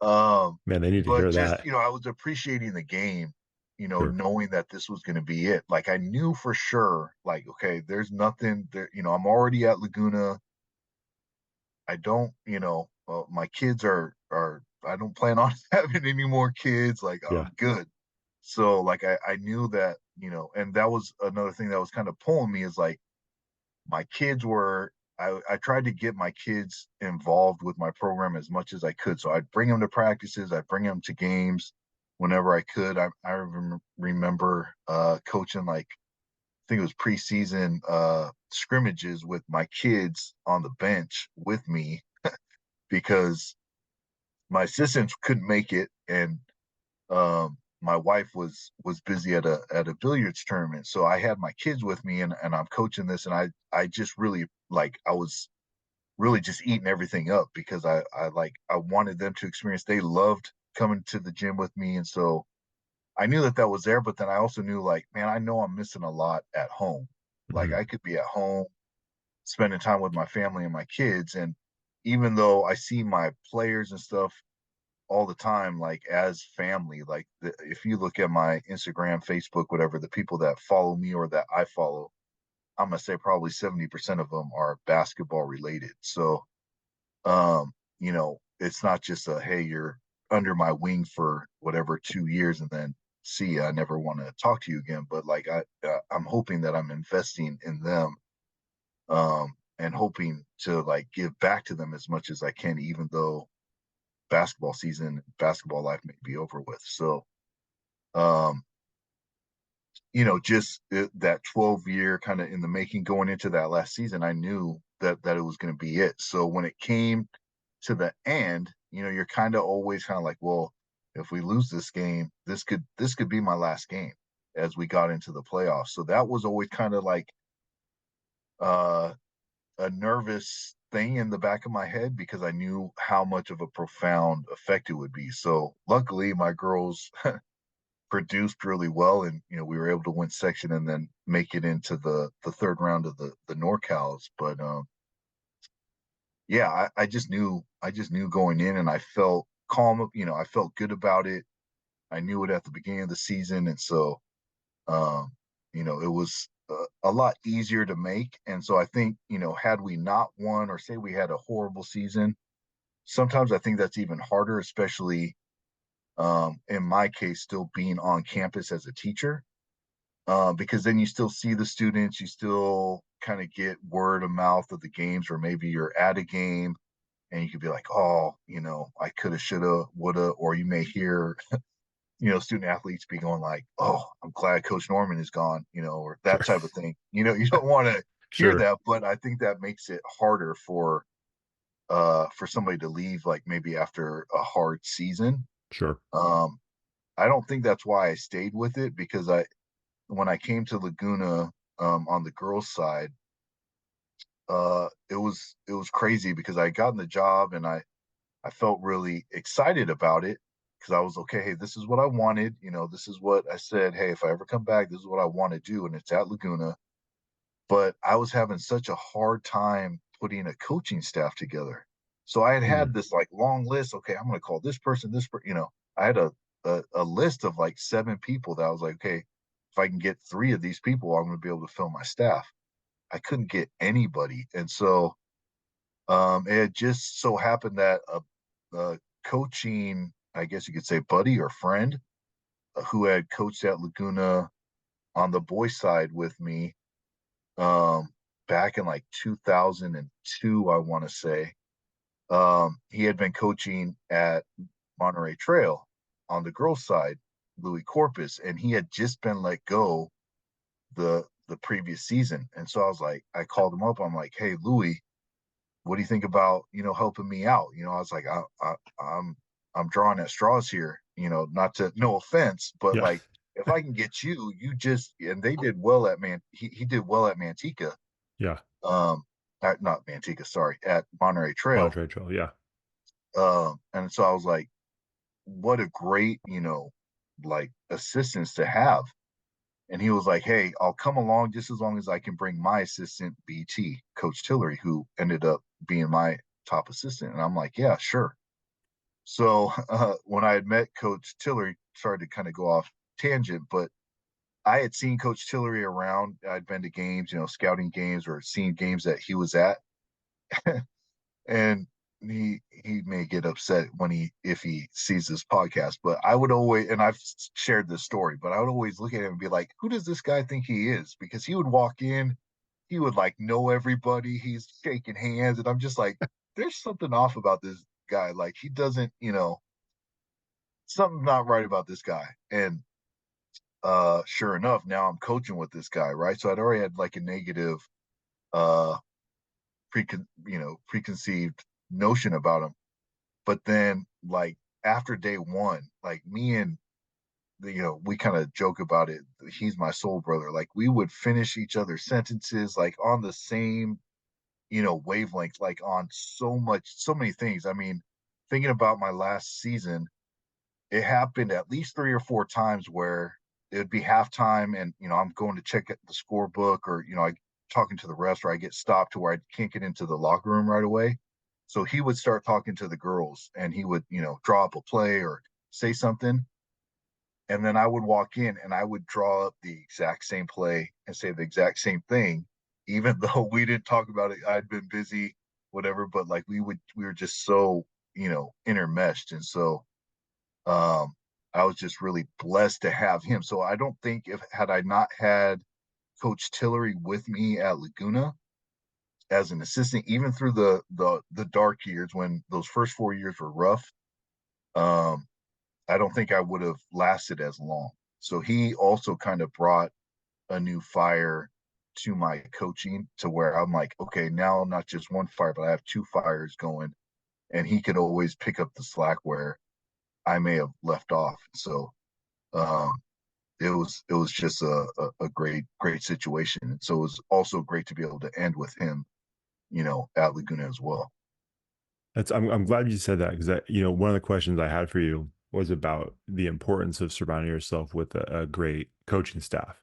Um,
Man, they need to
but
hear
just,
that.
I was appreciating the game,
Sure.
knowing that this was going to be it. Like I knew for sure, like, okay, there's nothing there. I'm already at Laguna. I don't, my kids I don't plan on having any more kids. Like
Yeah.
I'm good. So like I knew that, and that was another thing that was kind of pulling me is like my kids were I tried to get my kids involved with my program as much as I could. So I'd bring them to practices, I'd bring them to games whenever I could. I remember coaching like I think it was preseason scrimmages with my kids on the bench with me because my assistants couldn't make it, and my wife was busy at a billiards tournament, so I had my kids with me, and I'm coaching this, and I just really like I was really just eating everything up because I wanted them to experience. They loved coming to the gym with me, and so I knew that that was there. But then I also knew like, man, I know I'm missing a lot at home. Like
Mhm.
I could be at home spending time with my family and my kids, and even though I see my players and stuff all the time, like as family. Like if you look at my Instagram, Facebook, whatever, the people that follow me or that I follow, I'm gonna say probably 70% of them are basketball related. So, it's not just a hey, you're under my wing for whatever 2 years and then see ya, I never want to talk to you again. But like I'm hoping that I'm investing in them, and hoping to like give back to them as much as I can, even though basketball life may be over with. So, um, just that 12-year kind of in the making going into that last season, I knew that it was going to be it. So when it came to the end, you're kind of always kind of like, well, if we lose this game, this could be my last game as we got into the playoffs. So that was always kind of like uh, a nervous thing in the back of my head because I knew how much of a profound effect it would be. So luckily, my girls produced really well, and we were able to win section and then make it into the third round of the NorCals. But yeah, I just knew going in, and I felt calm, I felt good about it. I knew it at the beginning of the season, and so um, it was a lot easier to make. And so I think, had we not won, or say we had a horrible season, sometimes I think that's even harder, especially in my case, still being on campus as a teacher, because then you still see the students, you still kind of get word of mouth of the games, or maybe you're at a game and you could be like, oh, I coulda, shoulda, woulda, or you may hear, student athletes be going like, oh, I'm glad Coach Norman is gone, or that
Sure.
type of thing. You don't want to hear
Sure.
that, but I think that makes it harder for somebody to leave, like maybe after a hard season.
Sure.
Um, I don't think that's why I stayed with it, because when I came to Laguna, on the girls' side, it was crazy because I got in the job, and I felt really excited about it, because I was okay. Hey, this is what I wanted. This is what I said. Hey, if I ever come back, this is what I want to do, and it's at Laguna. But I was having such a hard time putting a coaching staff together. So I had
Mm,
had this like long list. Okay, I'm going to call this person, I had a list of like 7 people that I was like, okay, if I can get 3 of these people, I'm going to be able to fill my staff. I couldn't get anybody. And so it just so happened that a coaching, I guess you could say, buddy or friend, who had coached at Laguna on the boys' side with me, um, back in like 2002, I want to say. He had been coaching at Monterey Trail on the girls' side, Louis Corpus, and he had just been let go the previous season. And so I called him up. I'm like, hey, Louis, what do you think about, helping me out? I was like, I'm drawing at straws here, not to, no offense, but
yeah.
like, if I can get you, and they did well at he did well at Manteca,
Yeah.
um, not Manteca, sorry, at Monterey
On a
Trail.
trade trail. Yeah.
And so I was like, what a great, like, assistants to have. And he was like, hey, I'll come along just as long as I can bring my assistant, BT, Coach Tillery, who ended up being my top assistant. And I'm like, yeah, sure. So when I had met Coach Tillery, sorry to kind of go off tangent, but I had seen Coach Tillery around. I'd been to games, scouting games, or seen games that he was at. And he may get upset when if he sees this podcast, but I would always, and I've shared this story, but I would always look at him and be like, who does this guy think he is? Because he would walk in, he would like know everybody, he's shaking hands, and I'm just like, there's something off about this guy. Like, he doesn't, something's not right about this guy. And sure enough, now I'm coaching with this guy, right? So I'd already had like a negative uh preconceived notion about him. But then, like, after day one, like, me and we kind of joke about it. He's my soul brother. Like, we would finish each other's sentences like on the same, wavelength, like on so many things. I mean, thinking about my last season, it happened at least 3 or 4 times where it would be halftime, and I'm going to check the scorebook, or I talking to the refs, or I get stopped to where I can't get into the locker room right away. So he would start talking to the girls, and he would draw up a play or say something, and then I would walk in and I would draw up the exact same play and say the exact same thing, even though we didn't talk about it. I'd been busy, whatever, but like we were just so intermeshed. And so um, I was just really blessed to have him. So I don't think, if had I not had Coach Tillery with me at Laguna as an assistant, even through the dark years, when those first 4 years were rough, um, I don't think I would have lasted as long. So he also kind of brought a new fire to my coaching, to where I'm like, okay, now I'm not just one fire, but I have 2 fires going, and he could always pick up the slack where I may have left off. So um, it was just a great situation. So it was also great to be able to end with him, at Laguna as well.
I'm glad you said that, because one of the questions I had for you was about the importance of surrounding yourself with a great coaching staff.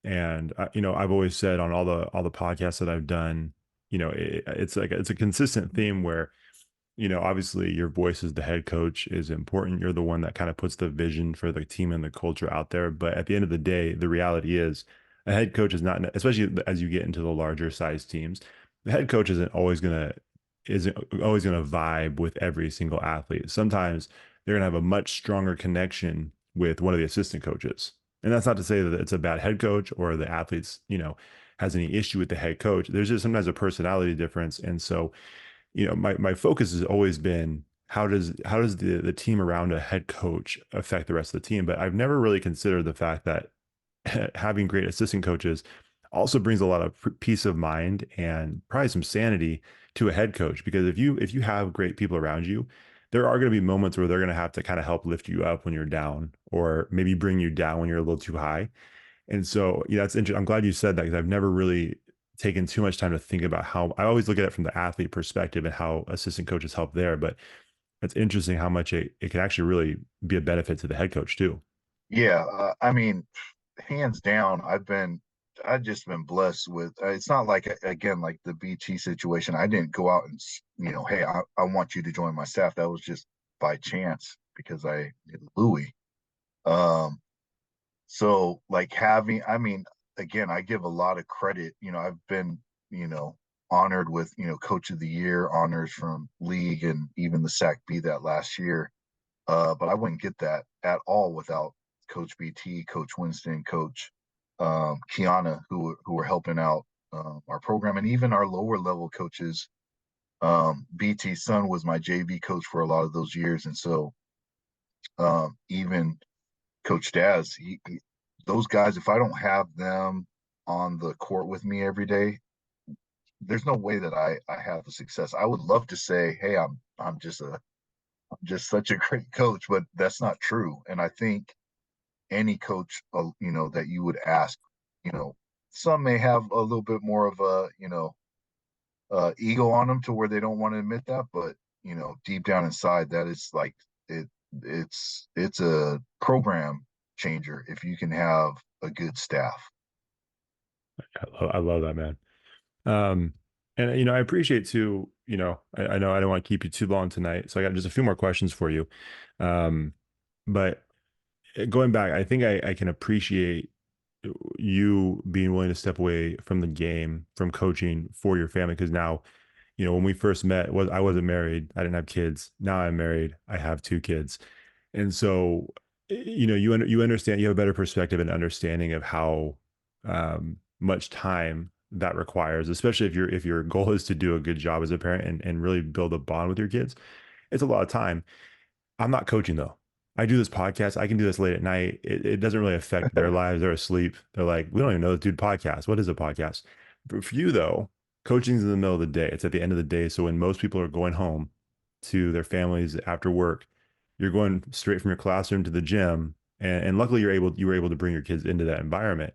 And I've always said on all the podcasts that I've done, it's a consistent theme where, obviously your voice as the head coach is important. You're the one that kind of puts the vision for the team and the culture out there. But at the end of the day, the reality is a head coach is not, especially as you get into the larger size teams, the head coach isn't always gonna vibe with every single athlete. Sometimes they're gonna have a much stronger connection with one of the assistant coaches. And that's not to say that it's a bad head coach or the athletes, has any issue with the head coach. There's just sometimes a personality difference. And so, my focus has always been how does the team around a head coach affect the rest of the team? But I've never really considered the fact that having great assistant coaches also brings a lot of peace of mind and probably some sanity to a head coach, because if you have great people around you, there are going to be moments where they're going to have to kind of help lift you up when you're down, or maybe bring you down when you're a little too high. And so, yeah, that's interesting. I'm glad you said that, because I've never really taken too much time to think about how I always look at it from the athlete perspective and how assistant coaches help there. But it's interesting how much it can actually really be a benefit to the head coach too.
Yeah, I mean, hands down, I've just been blessed with. It's not like again like the BT situation. I didn't go out and hey, I want you to join my staff. That was just by chance because I knew Louis. Um, so like having, I mean, again, I give a lot of credit. I've been you know honored with Coach of the Year honors from league and even the SAC B that last year. But I wouldn't get that at all without Coach BT, Coach Winston, Coach Kiana, who were helping out our program, and even our lower level coaches. BT's son was my JV coach for a lot of those years, and so even Coach Daz, those guys, if I don't have them on the court with me every day, there's no way that I have a success. I would love to say, hey, I'm just such a great coach, but that's not true. And I think any coach, that you would ask, you know, some may have a little bit more of a, ego on them to where they don't want to admit that, but deep down inside, that is like it. It's a program changer if you can have a good staff.
I love that, man. Um, and I appreciate too. I know I don't want to keep you too long tonight, so I got just a few more questions for you. Um, but going back, I think I can appreciate you being willing to step away from the game, from coaching for your family. Because now, when we first met, I wasn't married, I didn't have kids. Now I'm married, I have two kids, and so you understand, you have a better perspective and understanding of how much time that requires, especially if your goal is to do a good job as a parent and really build a bond with your kids. It's a lot of time. I'm not coaching though. I do this podcast. I can do this late at night. It doesn't really affect their lives. They're asleep. They're like, we don't even know this dude podcast. What is a podcast? For you though, coaching's in the middle of the day. It's at the end of the day. So when most people are going home to their families after work, you're going straight from your classroom to the gym. And luckily you were able to bring your kids into that environment.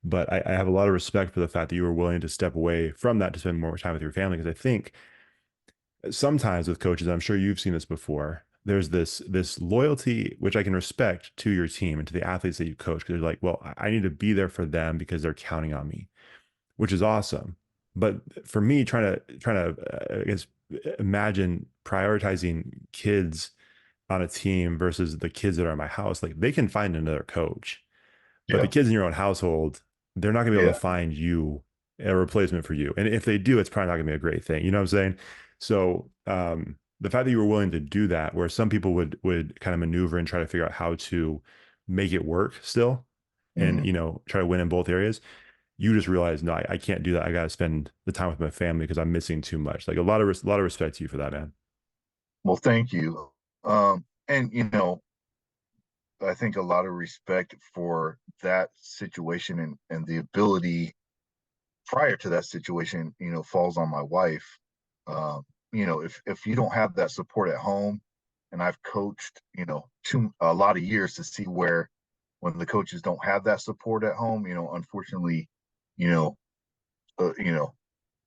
But I have a lot of respect for the fact that you were willing to step away from that to spend more time with your family. Because I think sometimes with coaches, I'm sure you've seen this before, there's this loyalty which I can respect to your team and to the athletes that you coach, because they're like, well, I need to be there for them because they're counting on me, which is awesome. But for me, trying to I guess imagine prioritizing kids on a team versus the kids that are in my house, like they can find another coach, but the
Yeah,
kids in your own household, they're not gonna be able
yeah.
to find you a replacement for you. And if they do, it's probably not gonna be a great thing. You know what I'm saying? So the fact that you were willing to do that, where some people would kind of maneuver and try to figure out how to make it work still, and
Hmm.
try to win in both areas, you just realize, no, I can't do that. I got to spend the time with my family because I'm missing too much. Like a lot of respect to you for that, man.
Well, thank you. And I think a lot of respect for that situation and the ability prior to that situation, falls on my wife. If you don't have that support at home, and I've coached, a lot of years to see where when the coaches don't have that support at home, unfortunately, you know, you know,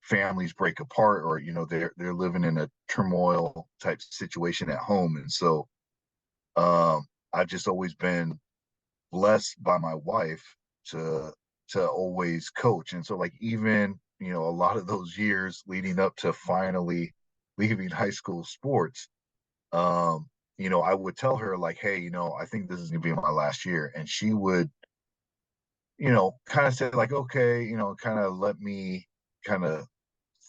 families break apart, or they're living in a turmoil type situation at home, and so I've just always been blessed by my wife to to always coach. And so like even a lot of those years leading up to finally leaving high school sports, I would tell her like, hey, I think this is gonna be my last year. And she would, kind of say like, okay, kind of let me kind of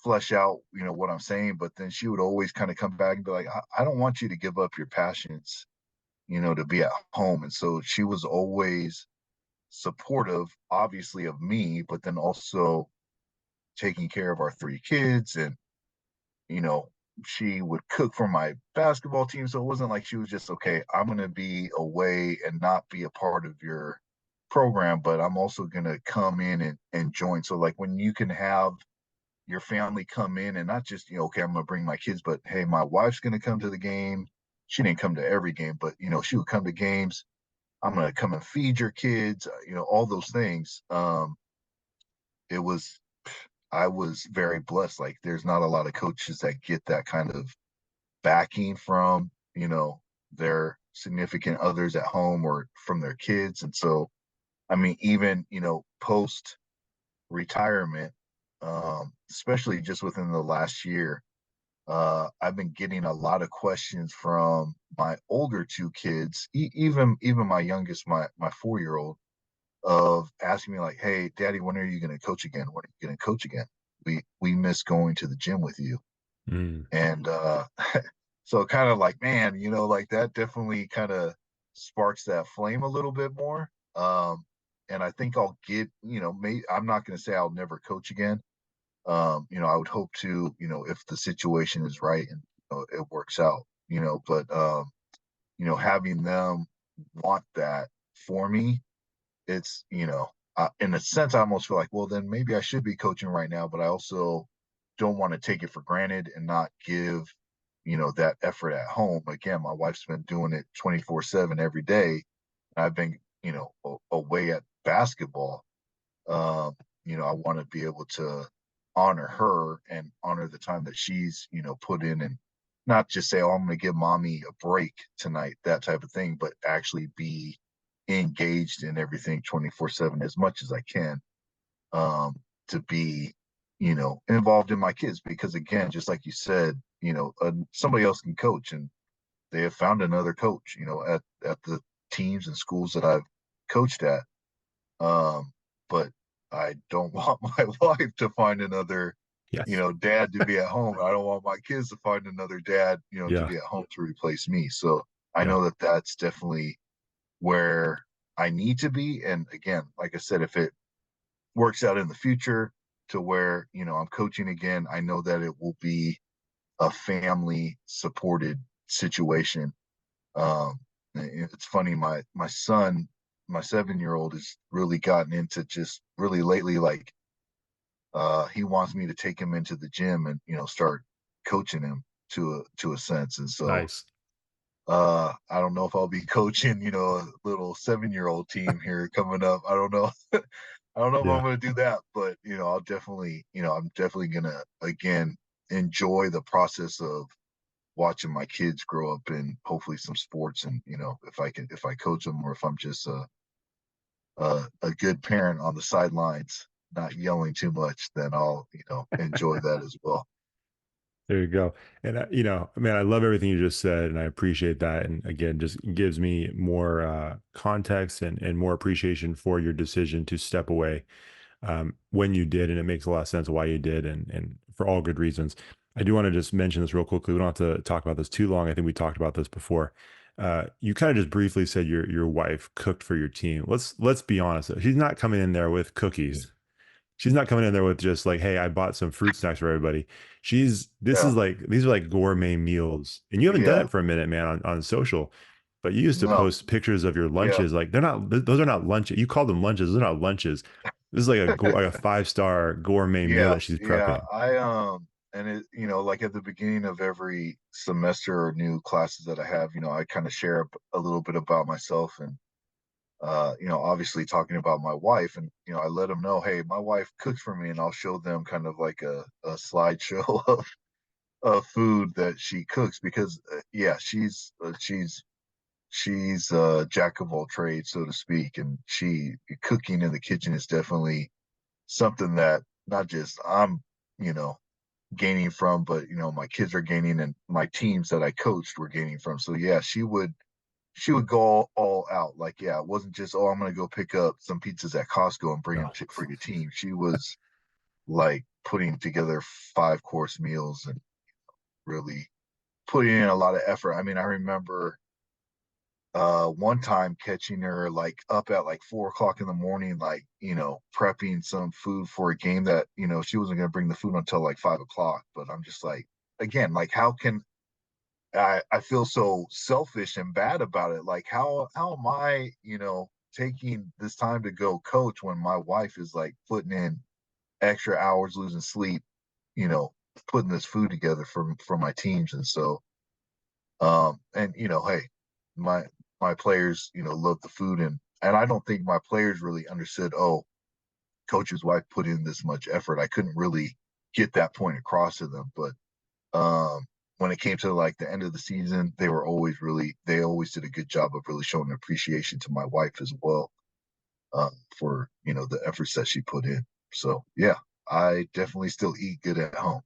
flesh out, what I'm saying. But then she would always kind of come back and be like, I don't want you to give up your passions, to be at home. And so she was always supportive, obviously, of me, but then also taking care of our three kids. And, you know, she would cook for my basketball team. So it wasn't like she was just, okay, I'm going to be away and not be a part of your program, but I'm also going to come in and join. So, like, when you can have your family come in and not just, okay, I'm going to bring my kids, but hey, my wife's going to come to the game. She didn't come to every game, but, she would come to games. I'm going to come and feed your kids, all those things. It was, I was very blessed. Like, there's not a lot of coaches that get that kind of backing from, their significant others at home or from their kids. And so, I mean, even, post retirement, especially just within the last year, I've been getting a lot of questions from my older two kids, even my youngest, my 4-year old, of asking me like, "Hey, Daddy, when are you going to coach again? When are you going to coach again? We miss going to the gym with you."
Mm.
And so kind of like, man, like that definitely kind of sparks that flame a little bit more. And I think I'll get, I'm not going to say I'll never coach again. I would hope to, if the situation is right and it works out, but having them want that for me, it's, in a sense, I almost feel like, well, then maybe I should be coaching right now, but I also don't want to take it for granted and not give, that effort at home. Again, my wife's been doing it 24/7 every day. I've been, away at basketball. Um, I want to be able to honor her and honor the time that she's, put in, and not just say, oh, I'm going to give mommy a break tonight, that type of thing, but actually be engaged in everything 24/7 as much as I can, to be, involved in my kids. Because again, just like you said, somebody else can coach, and they have found another coach, at the teams and schools that I've coached at. But I don't want my wife to find another,
Yes.
dad to be at home. I don't want my kids to find another dad, to
Yeah.
be at home to replace me. So I
Yeah.
know that that's definitely where I need to be. And again, like I said, if it works out in the future to where, I'm coaching again, I know that it will be a family supported situation. Um, it's funny, my son, my 7-year old, has really gotten into just really lately, like, he wants me to take him into the gym and, start coaching him to a sense. And so
Nice.
I don't know if I'll be coaching, a little 7-year-old team here coming up. I don't know. I don't know if I'm
Yeah.
going to do that, but I'll definitely, I'm definitely going to again enjoy the process of watching my kids grow up in hopefully some sports. And if I coach them, or if I'm just a good parent on the sidelines, not yelling too much, then I'll enjoy that as well.
There you go. And man, I love everything you just said, and I appreciate that. And again, just gives me more context and more appreciation for your decision to step away when you did, and it makes a lot of sense why you did, and for all good reasons. I do want to just mention this real quickly. We don't have to talk about this too long. I think we talked about this before. You kind of just briefly said your wife cooked for your team. Let's be honest. She's not coming in there with cookies. She's not coming in there with just like, hey, I bought some fruit snacks for everybody. This
Yeah,
is like, these are like gourmet meals. And you haven't done
yeah,
it for a minute, man, on social, but you used to
no,
post pictures of your
yeah,
lunches. Like, those are not lunches. You call them lunches. Those are not lunches. This is like like a 5-star gourmet meal
yeah,
that she's
yeah.
prepping.
And it, like at the beginning of every semester or new classes that I have, I kind of share a little bit about myself, and obviously talking about my wife. And I let them know, hey, my wife cooks for me, and I'll show them kind of like a slideshow of food that she cooks. Because yeah, she's a jack of all trades, so to speak, and she cooking in the kitchen is definitely something that not just I'm, you know, gaining from, but my kids are gaining and my teams that I coached were gaining from. So yeah, she would go all out. Like, yeah, it wasn't just, oh, I'm gonna go pick up some pizzas at Costco and bring them
No.
for your team. She was like putting together 5-course meals and really putting in a lot of effort. I mean, I remember one time catching her like up at like 4 o'clock in the morning, like, prepping some food for a game that, she wasn't gonna bring the food until like 5 o'clock. But I'm just like, again, like how can I feel so selfish and bad about it. Like how am I, taking this time to go coach when my wife is like putting in extra hours, losing sleep, you know, putting this food together for my teams. And so and hey, my my players, love the food, and I don't think my players really understood, oh, coach's wife put in this much effort. I couldn't really get that point across to them. But when it came to like the end of the season, they always did a good job of really showing appreciation to my wife as well, for the efforts that she put in. So yeah, I definitely still eat good at home.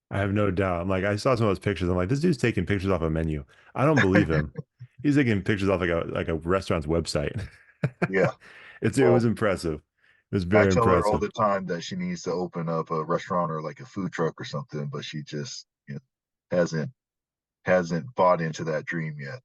I have no doubt. I'm like, I saw some of those pictures. I'm like, this dude's taking pictures off a menu. I don't believe him. He's taking pictures off like a restaurant's website.
Yeah.
It was
Well,
impressive. It was
I
very
tell her all
impressive.
the time that she needs to open up a restaurant or like a food truck or something, but she just hasn't hasn't bought into that dream yet.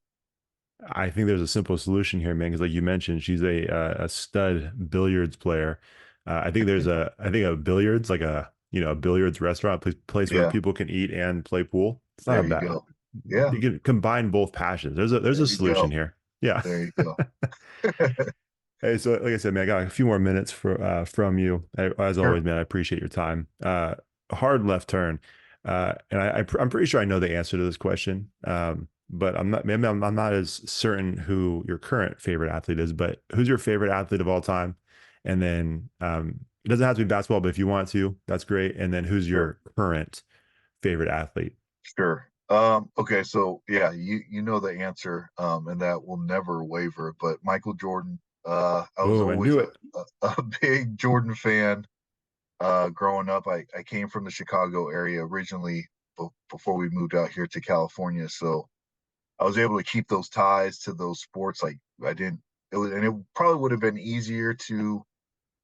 I think there's a simple solution here, man. Because like you mentioned, she's a stud billiards player. I think a billiards like a billiards restaurant place where
Yeah,
people can eat and play pool. It's
there
not
you
bad.
go. Yeah,
You can combine both passions. There's
there
a
you
solution
go.
here. Yeah.
There you go.
Hey, so like I said, man, I got a few more minutes from you. As
Sure.
always, man, I appreciate your time. Hard left turn, and I'm pretty sure I know the answer to this question, but I'm not as certain who your current favorite athlete is. But who's your favorite athlete of all time? And then it doesn't have to be basketball, but if you want to, that's great. And then who's
Sure.
your current favorite athlete?
Sure. Okay, so yeah, you know the answer, and that will never waver. But Michael Jordan, I was
Boom! I
always
knew
a,
it.
a big Jordan fan. Growing up, I came from the Chicago area originally before we moved out here to California. So I was able to keep those ties to those sports. Like I didn't, it was, and it probably would have been easier to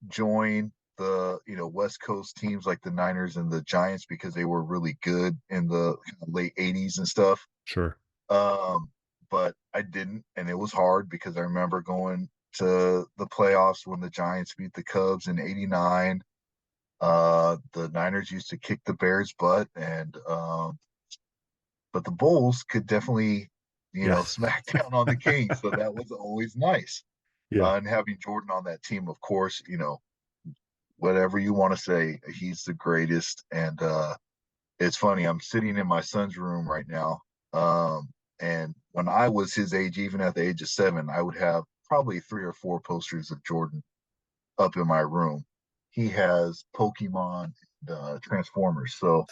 join the West Coast teams like the Niners and the Giants because they were really good in the kind of late '80s and stuff.
Sure.
Um, but I didn't, and it was hard because I remember going to the playoffs when the Giants beat the Cubs in '89. The Niners used to kick the Bears' butt, and but the Bulls could definitely,
Yeah.
smack down on the Kings. So that was always nice.
Yeah.
And having Jordan on that team, of course, whatever you want to say, he's the greatest. And it's funny, I'm sitting in my son's room right now. And when I was his age, even at the age of 7, I would have probably 3 or 4 posters of Jordan up in my room. He has Pokemon and Transformers. So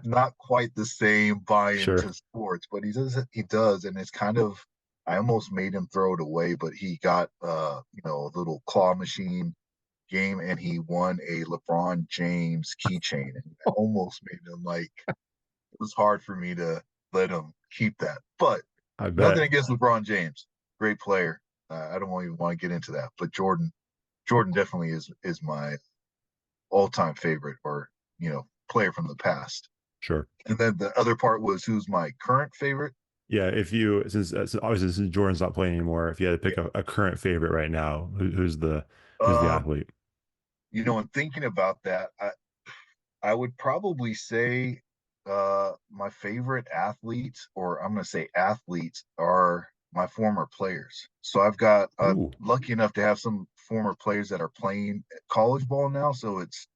not quite the same buy
Sure.
into sports, but he does, and it's kind of I almost made him throw it away, but he got a little claw machine game and he won a LeBron James keychain. And I almost made him like it was hard for me to let him keep that. But
I
nothing
bet.
against LeBron James. Great player. I don't even want to get into that. But Jordan definitely is my all-time favorite or, player from the past.
Sure.
And then the other part was who's my current favorite.
Yeah, if you since obviously since Jordan's not playing anymore, if you had to pick
Yeah.
a current favorite right now, who's the
Um,
athlete?
and thinking about that, I would probably say my favorite athletes, or I'm going to say athletes, are my former players. So I'm
Ooh,
lucky enough to have some former players that are playing college ball now. So it's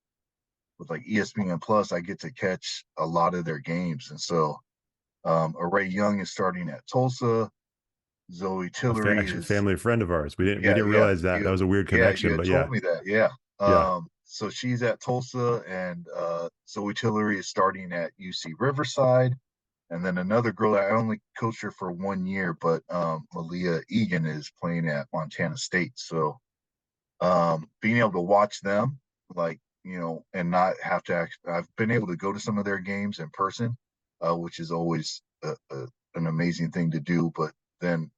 with like ESPN Plus, I get to catch a lot of their games. And so Ray Young is starting at Tulsa. Zoe Tillery
actually, a
is,
family friend of ours. We
yeah,
didn't
yeah,
realize that. That was a weird
you
connection,
had
but
told
yeah,
me that. Yeah.
yeah.
So she's at Tulsa, and Zoe Tillery is starting at UC Riverside. And then another girl that I only coached her for 1 year, but Malia Egan is playing at Montana State. So being able to watch them, like, and not have to I've been able to go to some of their games in person, which is always an amazing thing to do. But then,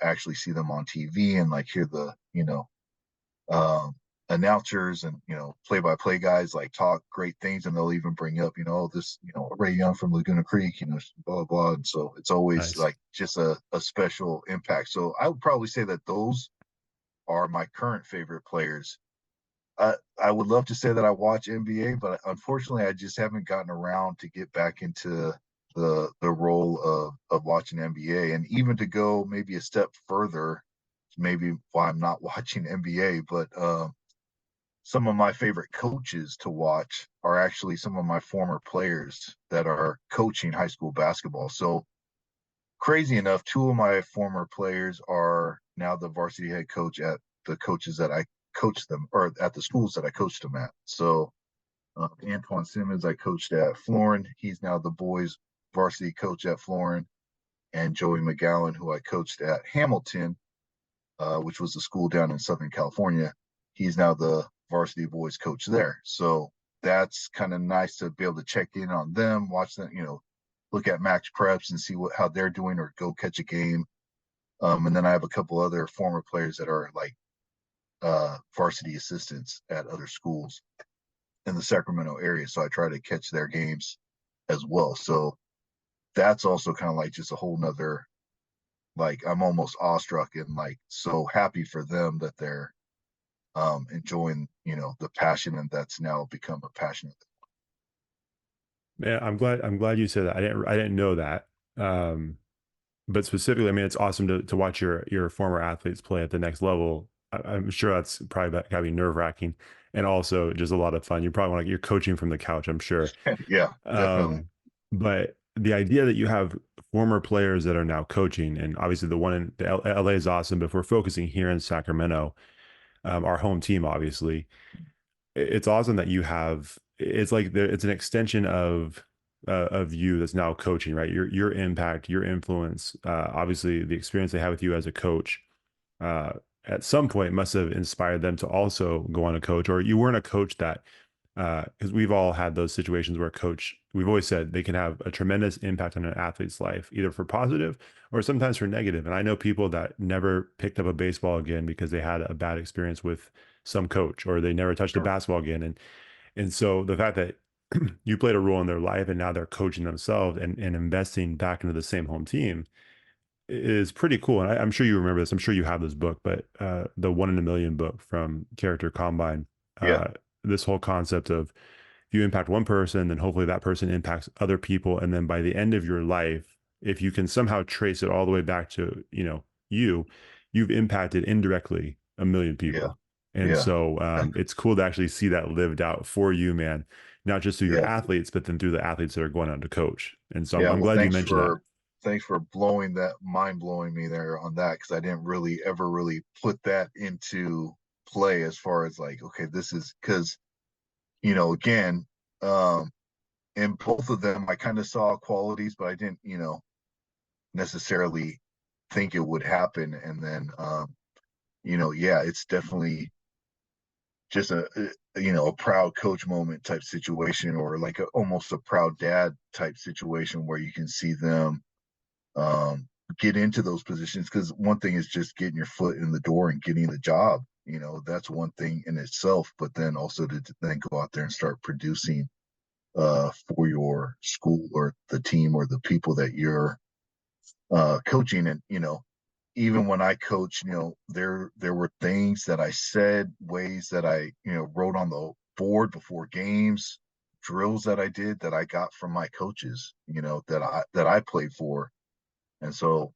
actually see them on TV and like hear the, um, announcers and, play-by-play guys like talk great things, and they'll even bring up, oh, this, Ray Young from Laguna Creek, blah, blah, blah. And so it's always
Nice.
like just a special impact. So I would probably say that those are my current favorite players. I would love to say that I watch NBA, but unfortunately, I just haven't gotten around to get back into the role of watching NBA, and even to go maybe a step further, maybe why I'm not watching NBA. But some of my favorite coaches to watch are actually some of my former players that are coaching high school basketball. So crazy enough, two of my former players are now the varsity head coach at the coaches that I coached them, or at the schools that I coached them at. So Antoine Simmons, I coached at Florin. He's now the boys varsity coach at Florin. And Joey McGowan, who I coached at Hamilton, which was a school down in Southern California. He's now the varsity boys coach there. So that's kind of nice to be able to check in on them, watch them, look at max preps and see how they're doing, or go catch a game. And then I have a couple other former players that are like varsity assistants at other schools in the Sacramento area. So I try to catch their games as well. So that's also kind of like just a whole nother, like I'm almost awestruck and like so happy for them that they're enjoying, the passion, and that's now become a passion.
Man, I'm glad you said that. I didn't know that. But specifically, I mean, it's awesome to watch your former athletes play at the next level. I'm sure that's probably gotta be nerve wracking, and also just a lot of fun. You probably want to, you're coaching from the couch, I'm sure.
Yeah, definitely.
Um, but the idea that you have former players that are now coaching, and obviously the one in the LA is awesome, but if we're focusing here in Sacramento, our home team, obviously, it's awesome that you have. It's like it's an extension of you that's now coaching, right? Your impact, your influence, obviously the experience they have with you as a coach, uh, at some point must have inspired them to also go on a coach, or you weren't a coach that, because we've all had those situations where a coach, we've always said they can have a tremendous impact on an athlete's life, either for positive or sometimes for negative. And I know people that never picked up a baseball again because they had a bad experience with some coach, or they never touched a
Sure.
basketball again. And so the fact that you played a role in their life and now they're coaching themselves and investing back into the same home team is pretty cool. And I'm sure you remember this. I'm sure you have this book, but the One in a Million book from Character Combine,
Yeah.
uh, this whole concept of if you impact one person, then hopefully that person impacts other people. And then by the end of your life, if you can somehow trace it all the way back to, you've impacted indirectly a million
Yeah.
people. And
Yeah.
so it's cool to actually see that lived out for you, man, not just through your
Yeah.
athletes, but then through the athletes that are going on to coach. And so I'm,
Yeah.
I'm
Well,
glad you mentioned that.
thanks for mind blowing me there on that, because I didn't really ever really put that into play as far as like, okay, this is because, again, um, in both of them, I kind of saw qualities, but I didn't, necessarily think it would happen. And then, yeah, it's definitely just a proud coach moment type situation, or like almost a proud dad type situation, where you can see them um, get into those positions. Because one thing is just getting your foot in the door and getting the job. That's one thing in itself. But then also to then go out there and start producing for your school or the team or the people that you're coaching. And even when I coach, there were things that I said, ways that I wrote on the board before games, drills that I did that I got from my coaches, that I played for. And so,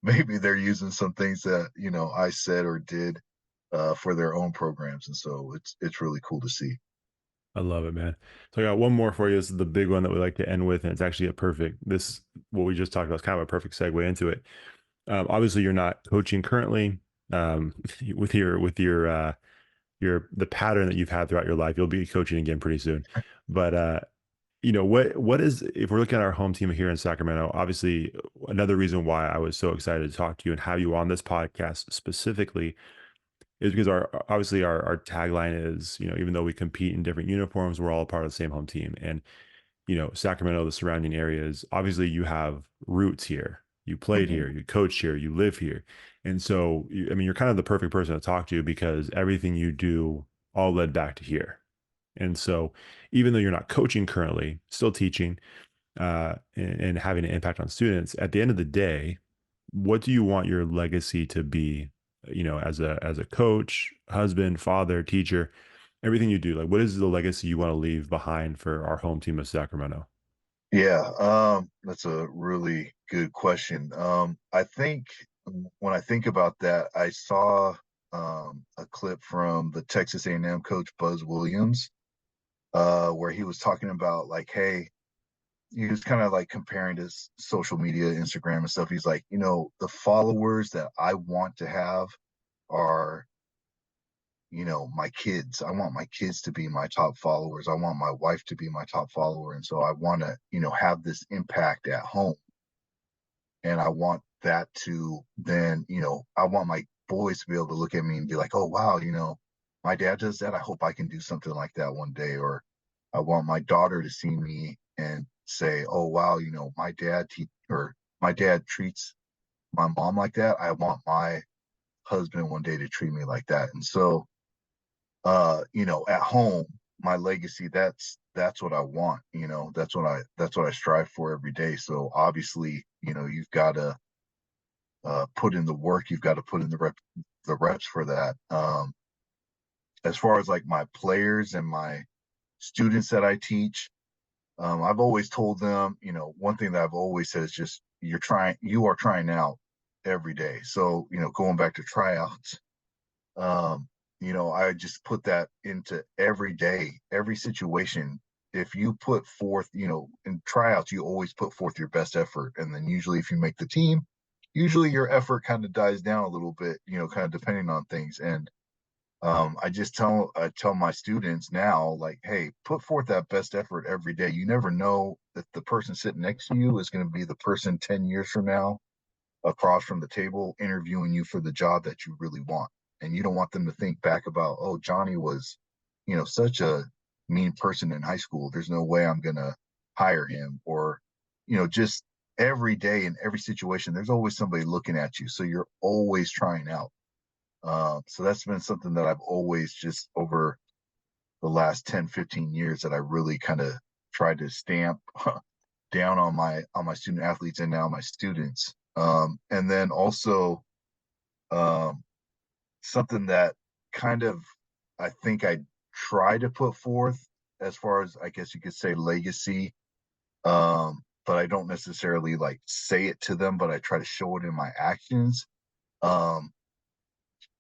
maybe they're using some things that I said or did for their own programs. And so it's really cool to see.
I love it, man. So I got one more for you. This is the big one that we like to end with, and it's actually what we just talked about is kind of a perfect segue into it. Obviously, you're not coaching currently. With the pattern that you've had throughout your life, you'll be coaching again pretty soon. But what is, if we're looking at our home team here in Sacramento, obviously another reason why I was so excited to talk to you and have you on this podcast specifically is because our tagline is, even though we compete in different uniforms, we're all a part of the same home team. And Sacramento, the surrounding areas, obviously you have roots here. You played
Hmm.
here, you coach here, you live here. And so, I mean, you're kind of the perfect person to talk to because everything you do all led back to here. And so, even though you're not coaching currently, still teaching and having an impact on students, at the end of the day, what do you want your legacy to be? As a coach, husband, father, teacher, everything you do, like what is the legacy you want to leave behind for our home team of Sacramento?
Yeah, that's a really good question. I think when I think about that, I saw a clip from the Texas A&M coach Buzz Williams, where he was talking about like, hey, he was kind of like comparing to social media, Instagram and stuff. He's like, the followers that I want to have are, my kids. I want my kids to be my top followers. I want my wife to be my top follower. And so I want to, have this impact at home. And I want that to then, I want my boys to be able to look at me and be like, oh, wow, my dad does that. I hope I can do something like that one day. Or I want my daughter to see me and say, oh, wow, or my dad treats my mom like that. I want my husband one day to treat me like that. And so, at home, my legacy, that's what I want, that's what I strive for every day. So obviously, you've got to put in the work, you've got to put in the reps for that. As far as like my players and my students that I teach, I've always told them, one thing that I've always said is just you are trying out every day. So, going back to tryouts, um, I just put that into every day, every situation. If you put forth, in tryouts, you always put forth your best effort. And then usually if you make the team, usually your effort kind of dies down a little bit, kind of depending on things. And I tell my students now, like, hey, put forth that best effort every day. You never know that the person sitting next to you is going to be the person 10 years from now across from the table interviewing you for the job that you really want. And you don't want them to think back about, oh, Johnny was, such a mean person in high school. There's no way I'm going to hire him. Or, just every day in every situation, there's always somebody looking at you. So you're always trying out. So that's been something that I've always just over the last 10, 15 years that I really kind of tried to stamp down on my student athletes and now my students. And then also um, something that kind of I think I try to put forth as far as I guess you could say legacy, but I don't necessarily like say it to them, but I try to show it in my actions. Um,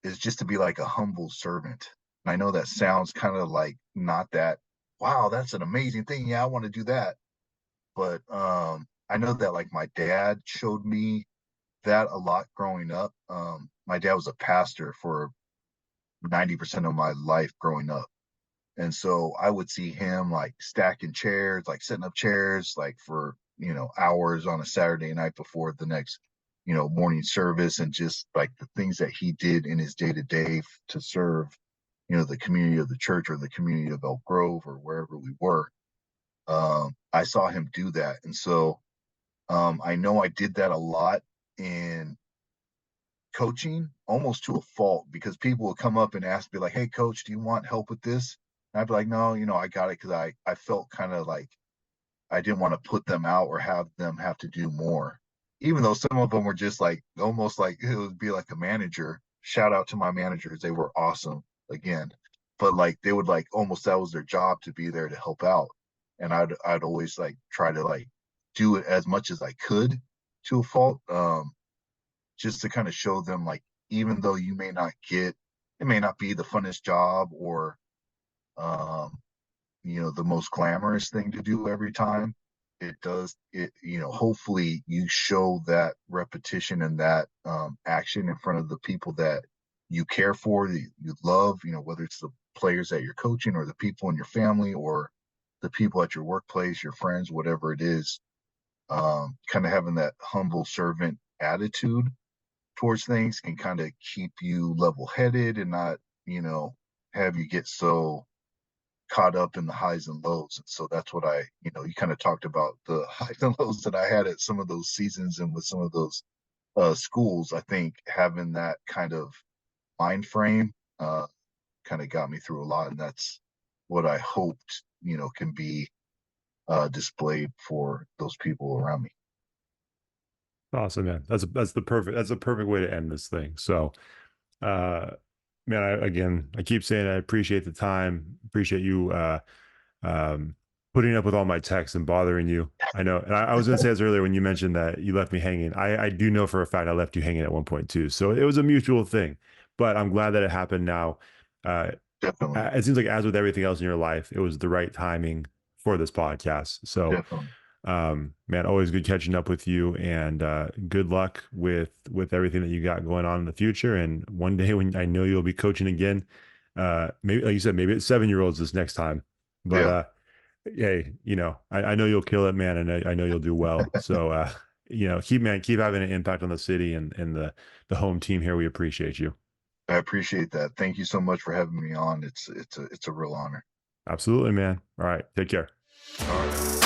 is just to be like a humble servant. And I know that sounds kind of like not that, wow, that's an amazing thing. Yeah, I want to do that. But I know that like my dad showed me that a lot growing up. My dad was a pastor for 90% of my life growing up. And so I would see him like stacking chairs, like setting up chairs, like for, hours on a Saturday night before the next, morning service, and just like the things that he did in his day to day to serve, the community of the church or the community of Elk Grove or wherever we were. I saw him do that. And so I know I did that a lot in coaching, almost to a fault, because people would come up and ask me like, hey coach, do you want help with this? And I'd be like, no, I got it, because I felt kind of like I didn't want to put them out or have them have to do more, even though some of them were just like almost like it would be like a manager. Shout out to my managers, they were awesome again. But like they would like almost that was their job, to be there to help out. And I'd always like try to like do it as much as I could, to a fault, just to kind of show them like, even though you may not get, it may not be the funnest job or um the most glamorous thing to do every time, hopefully you show that repetition and that action in front of the people that you care for, that you love, whether it's the players that you're coaching or the people in your family or the people at your workplace, your friends, whatever it is. Kind of having that humble servant attitude towards things can kind of keep you level headed and not, you know, have you get so caught up in the highs and lows. And so that's what you kind of talked about the highs and lows that I had at some of those seasons and with some of those schools. I think having that kind of mind frame kind of got me through a lot. And that's what I hoped, can be displayed for those people around me.
Awesome, man. That's a perfect way to end this thing. So, uh, man, I keep saying I appreciate the time, appreciate you um, putting up with all my texts and bothering you. I know, and I was going to say this earlier when you mentioned that you left me hanging. I do know for a fact I left you hanging at one point too. So it was a mutual thing, but I'm glad that it happened now. Uh,
Definitely.
it seems like as with everything else in your life, it was the right timing for this podcast. So,
Definitely.
man, always good catching up with you, and good luck with everything that you got going on in the future. And one day when I know you'll be coaching again, maybe like you said, maybe it's 7-year-olds this next time, but
Yeah.
hey, I know you'll kill it, man, and I know you'll do well. So, keep having an impact on the city and the home team here. We appreciate you.
I appreciate that. Thank you so much for having me on. It's a real honor.
Absolutely, man. All right, take care.
All right.